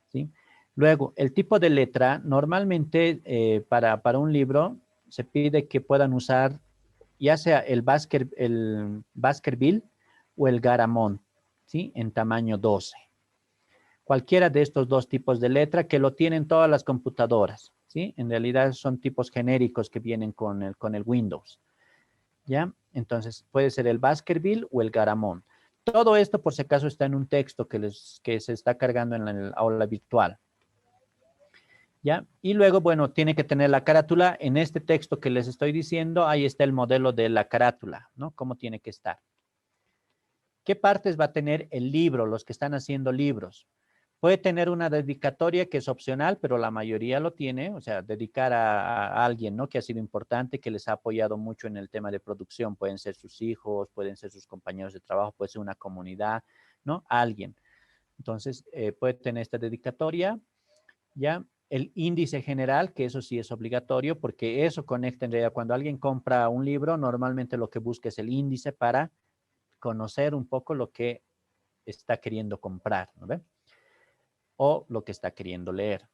¿sí? Luego, el tipo de letra, normalmente para un libro se pide que puedan usar ya sea el Baskerville o el Garamond, ¿sí? En tamaño 12. Cualquiera de estos dos tipos de letra que lo tienen todas las computadoras, ¿sí? En realidad son tipos genéricos que vienen con el Windows, ¿ya? Entonces puede ser el Baskerville o el Garamond. Todo esto, por si acaso, está en un texto que se está cargando en el aula virtual, ¿ya? Y luego, bueno, tiene que tener la carátula. En este texto que les estoy diciendo, ahí está el modelo de la carátula, ¿no? Cómo tiene que estar. ¿Qué partes va a tener el libro, los que están haciendo libros? Puede tener una dedicatoria que es opcional, pero la mayoría lo tiene, o sea, dedicar a alguien, ¿no? Que ha sido importante, que les ha apoyado mucho en el tema de producción. Pueden ser sus hijos, pueden ser sus compañeros de trabajo, puede ser una comunidad, ¿no? Alguien. Entonces, puede tener esta dedicatoria, ¿ya? El índice general, que eso sí es obligatorio, porque eso conecta en realidad. Cuando alguien compra un libro, normalmente lo que busca es el índice para conocer un poco lo que está queriendo comprar, ¿no ve? O lo que está queriendo leer.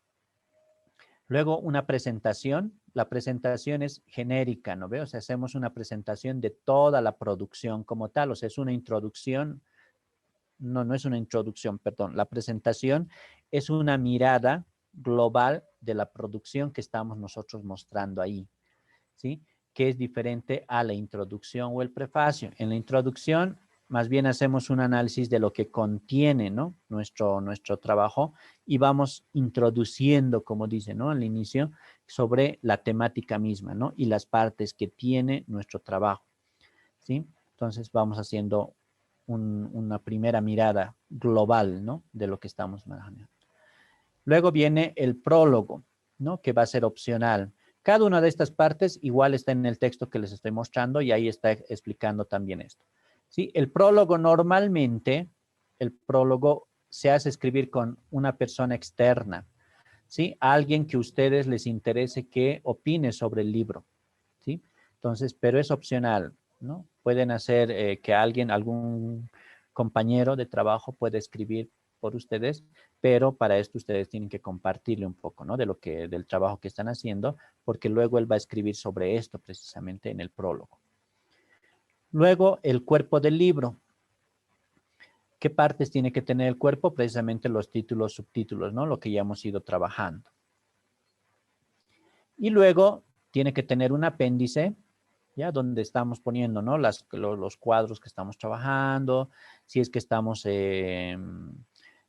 Luego, una presentación. La presentación es genérica, ¿no ve? O sea, hacemos una presentación de toda la producción como tal, o sea, es una introducción. No es una introducción, perdón. La presentación es una mirada global de la producción que estamos nosotros mostrando ahí, ¿sí? Que es diferente a la introducción o el prefacio. En la introducción, más bien hacemos un análisis de lo que contiene, ¿no? Nuestro trabajo y vamos introduciendo, como dice, ¿no? Al inicio, sobre la temática misma, ¿no? Y las partes que tiene nuestro trabajo, ¿sí? Entonces vamos haciendo una primera mirada global, ¿no? De lo que estamos manejando. Luego viene el prólogo, ¿no? Que va a ser opcional. Cada una de estas partes igual está en el texto que les estoy mostrando y ahí está explicando también esto, ¿sí? El prólogo normalmente, el prólogo se hace escribir con una persona externa, ¿sí? Alguien que a ustedes les interese que opine sobre el libro, ¿sí? Entonces, pero es opcional, ¿no? Pueden hacer que algún compañero de trabajo pueda escribir por ustedes, pero para esto ustedes tienen que compartirle un poco, ¿no? Del trabajo que están haciendo, porque luego él va a escribir sobre esto precisamente en el prólogo. Luego, el cuerpo del libro. ¿Qué partes tiene que tener el cuerpo? Precisamente los títulos, subtítulos, ¿no? Lo que ya hemos ido trabajando. Y luego tiene que tener un apéndice, ¿ya? Donde estamos poniendo, ¿no? Los cuadros que estamos trabajando, si es que estamos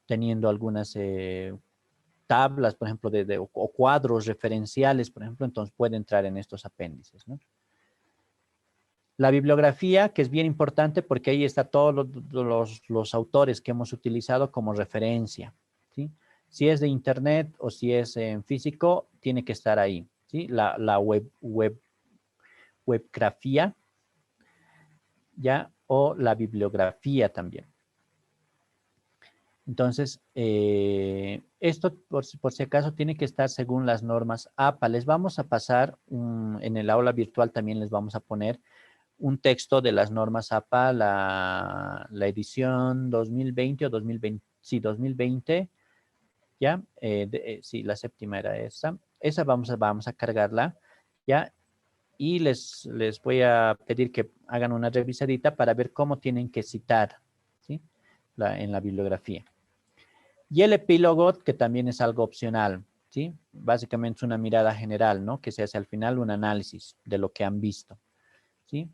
teniendo algunas tablas, por ejemplo, o cuadros referenciales, por ejemplo, entonces puede entrar en estos apéndices, ¿no? La bibliografía, que es bien importante porque ahí está todos los autores que hemos utilizado como referencia, ¿sí? Si es de internet o si es en físico, tiene que estar ahí, ¿sí? La webgrafía, ¿ya? O la bibliografía también. Entonces, esto por si acaso tiene que estar según las normas APA. Les vamos a pasar, en el aula virtual también les vamos a poner un texto de las normas APA, la edición 2020 o 2020, sí, 2020, ¿ya? Sí, la séptima era esa. Esa vamos a cargarla, ¿ya? Y les voy a pedir que hagan una revisadita para ver cómo tienen que citar, ¿sí? En la bibliografía. Y el epílogo, que también es algo opcional, ¿sí? Básicamente es una mirada general, ¿no? Que se hace al final un análisis de lo que han visto, ¿sí?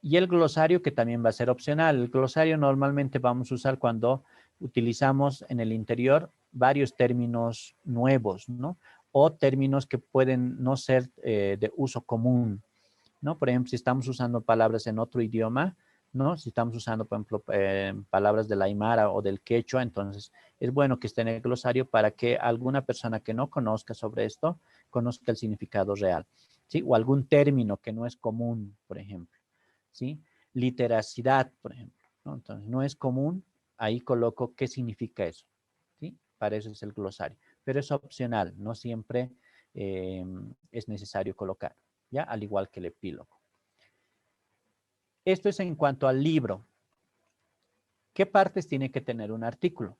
Y el glosario, que también va a ser opcional. El glosario normalmente vamos a usar cuando utilizamos en el interior varios términos nuevos, ¿no? O términos que pueden no ser de uso común, ¿no? Por ejemplo, si estamos usando palabras en otro idioma, ¿no? Si estamos usando, por ejemplo, palabras del aymara o del quechua, entonces es bueno que esté en el glosario para que alguna persona que no conozca sobre esto, conozca el significado real, ¿sí? O algún término que no es común, por ejemplo, ¿sí? Literacidad, por ejemplo, ¿no? Entonces, no es común, ahí coloco qué significa eso, ¿sí? Para eso es el glosario. Pero es opcional, no siempre es necesario colocar, ¿ya? Al igual que el epílogo. Esto es en cuanto al libro. ¿Qué partes tiene que tener un artículo?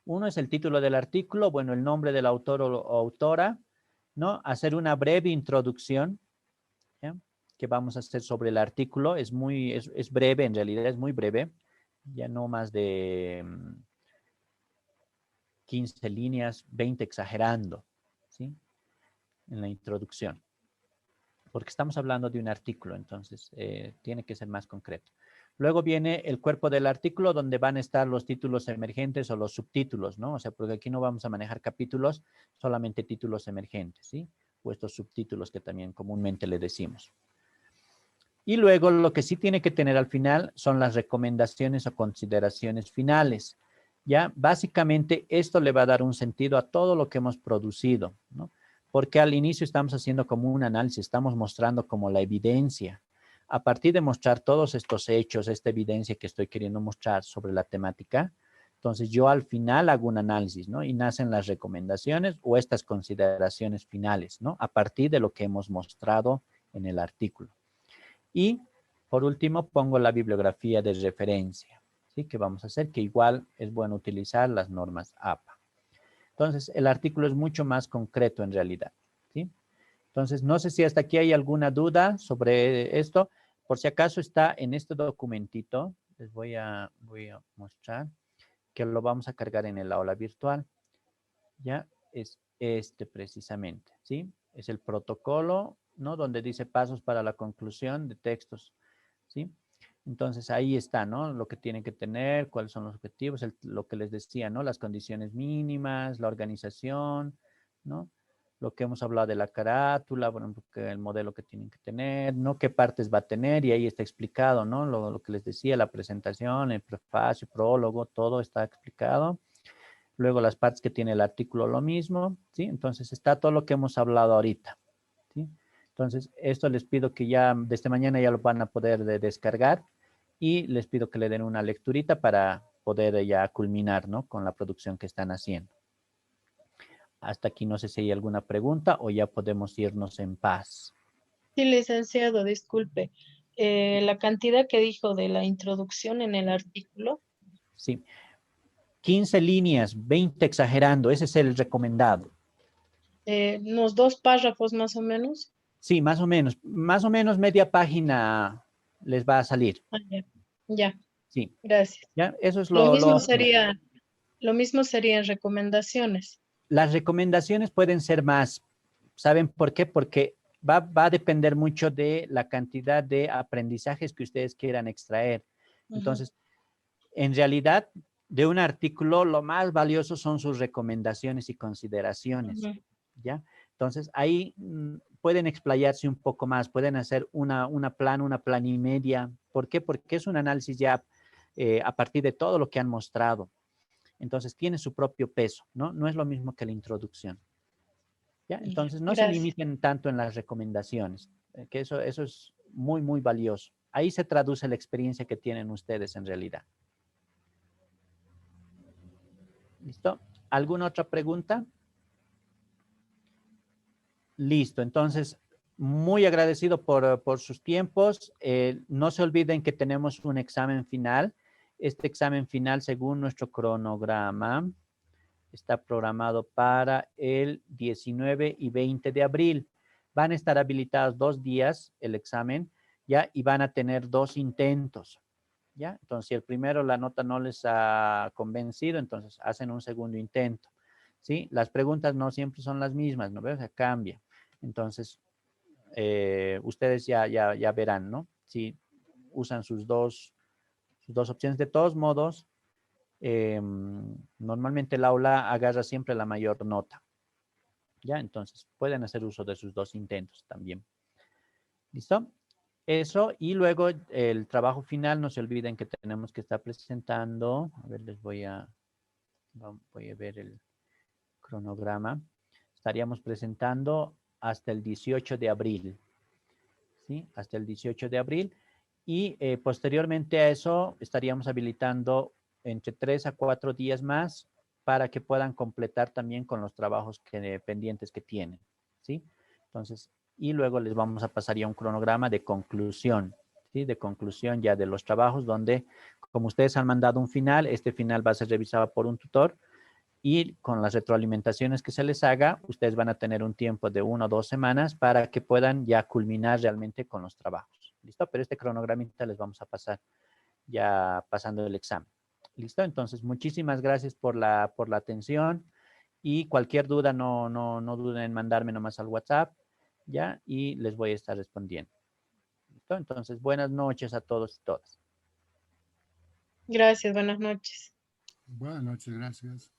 Uno es el título del artículo, bueno, el nombre del autor o autora, ¿no? Hacer una breve introducción, ¿ya? Que vamos a hacer sobre el artículo. Es breve, en realidad es muy breve, ya no más de 15 líneas, 20 exagerando, ¿sí? En la introducción. Porque estamos hablando de un artículo, entonces tiene que ser más concreto. Luego viene el cuerpo del artículo donde van a estar los títulos emergentes o los subtítulos, ¿no? O sea, porque aquí no vamos a manejar capítulos, solamente títulos emergentes, ¿sí? O estos subtítulos que también comúnmente le decimos. Y luego lo que sí tiene que tener al final son las recomendaciones o consideraciones finales. Ya, básicamente esto le va a dar un sentido a todo lo que hemos producido, ¿no? Porque al inicio estamos haciendo como un análisis, estamos mostrando como la evidencia. A partir de mostrar todos estos hechos, esta evidencia que estoy queriendo mostrar sobre la temática, entonces yo al final hago un análisis, ¿no? Y nacen las recomendaciones o estas consideraciones finales, ¿no? A partir de lo que hemos mostrado en el artículo. Y por último pongo la bibliografía de referencia, ¿sí? Que vamos a hacer, que igual es bueno utilizar las normas APA. Entonces, el artículo es mucho más concreto en realidad, ¿sí? Entonces, no sé si hasta aquí hay alguna duda sobre esto. Por si acaso está en este documentito, les voy a mostrar que lo vamos a cargar en el aula virtual. Ya es este precisamente, ¿sí? Es el protocolo, ¿no? Donde dice pasos para la conclusión de textos, ¿sí? Entonces ahí está, ¿no? Lo que tienen que tener, cuáles son los objetivos, lo que les decía, ¿no? Las condiciones mínimas, la organización, ¿no? Lo que hemos hablado de la carátula, bueno, el modelo que tienen que tener, ¿no? Qué partes va a tener y ahí está explicado, ¿no? Lo que les decía, la presentación, el prefacio, prólogo, todo está explicado. Luego las partes que tiene el artículo lo mismo, ¿sí? Entonces está todo lo que hemos hablado ahorita, ¿sí? Entonces esto les pido que ya desde mañana ya lo van a poder descargar y les pido que le den una lecturita para poder ya culminar, ¿no? Con la producción que están haciendo. Hasta aquí no sé si hay alguna pregunta o ya podemos irnos en paz. Sí, licenciado, disculpe. La cantidad que dijo de la introducción en el artículo, Sí, 15 líneas, 20 exagerando, ese es el recomendado. unos 2 párrafos más o menos. Sí, más o menos media página les va a salir. Ah, ya, ya, Sí, gracias. ya, eso es Lo lo mismo óptimo. sería, lo mismo serían recomendaciones. Las recomendaciones pueden ser más. ¿Saben por qué? Porque va a depender mucho de la cantidad de aprendizajes que ustedes quieran extraer. Ujú, Entonces, en realidad, de un artículo, lo más valioso son sus recomendaciones y consideraciones, ujú. ¿ya? Entonces, ahí pueden explayarse un poco más, pueden hacer una plan y media. ¿Por qué? Porque es un análisis ya a partir de todo lo que han mostrado. Entonces, tiene su propio peso, ¿no? No es lo mismo que la introducción, ¿ya? Ya, Entonces, no se gracias. limiten tanto en las recomendaciones, que eso es muy, muy valioso. Ahí se traduce la experiencia que tienen ustedes en realidad. ¿Listo? ¿Alguna otra pregunta? Listo, entonces, muy agradecido por sus tiempos. No se olviden que tenemos un examen final. Este examen final, según nuestro cronograma, está programado para el 19 y 20 de abril. Van a estar habilitados 2 días el examen, ¿ya? Y van a tener 2 intentos, ¿ya? Entonces, si el primero la nota no les ha convencido, entonces hacen un segundo intento, ¿sí? Las preguntas no siempre son las mismas, ¿no? O sea, cambia. Entonces, ustedes ya verán, ¿no? Si usan sus dos opciones. De todos modos, normalmente el aula agarra siempre la mayor nota, ¿ya? Entonces, pueden hacer uso de sus 2 intentos también. ¿Listo? Eso, y luego el trabajo final, no se olviden que tenemos que estar presentando, a ver, voy a ver el cronograma. Estaríamos presentando hasta el 18 de abril, ¿sí? Hasta el 18 de abril. Y posteriormente a eso estaríamos habilitando entre 3 a 4 días más para que puedan completar también con los trabajos pendientes que tienen, ¿sí? Entonces, y luego les vamos a pasar ya un cronograma de conclusión, ¿sí? De conclusión ya de los trabajos donde, como ustedes han mandado un final, este final va a ser revisado por un tutor y con las retroalimentaciones que se les haga, ustedes van a tener un tiempo de 1 o 2 semanas para que puedan ya culminar realmente con los trabajos. ¿Listo? Pero este cronogramita les vamos a pasar ya pasando el examen. ¿Listo? Entonces, muchísimas gracias por la atención y cualquier duda no duden en mandarme nomás al WhatsApp, ¿ya? Y les voy a estar respondiendo. ¿Listo? Entonces, buenas noches a todos y todas. Gracias, buenas noches. Buenas noches, gracias.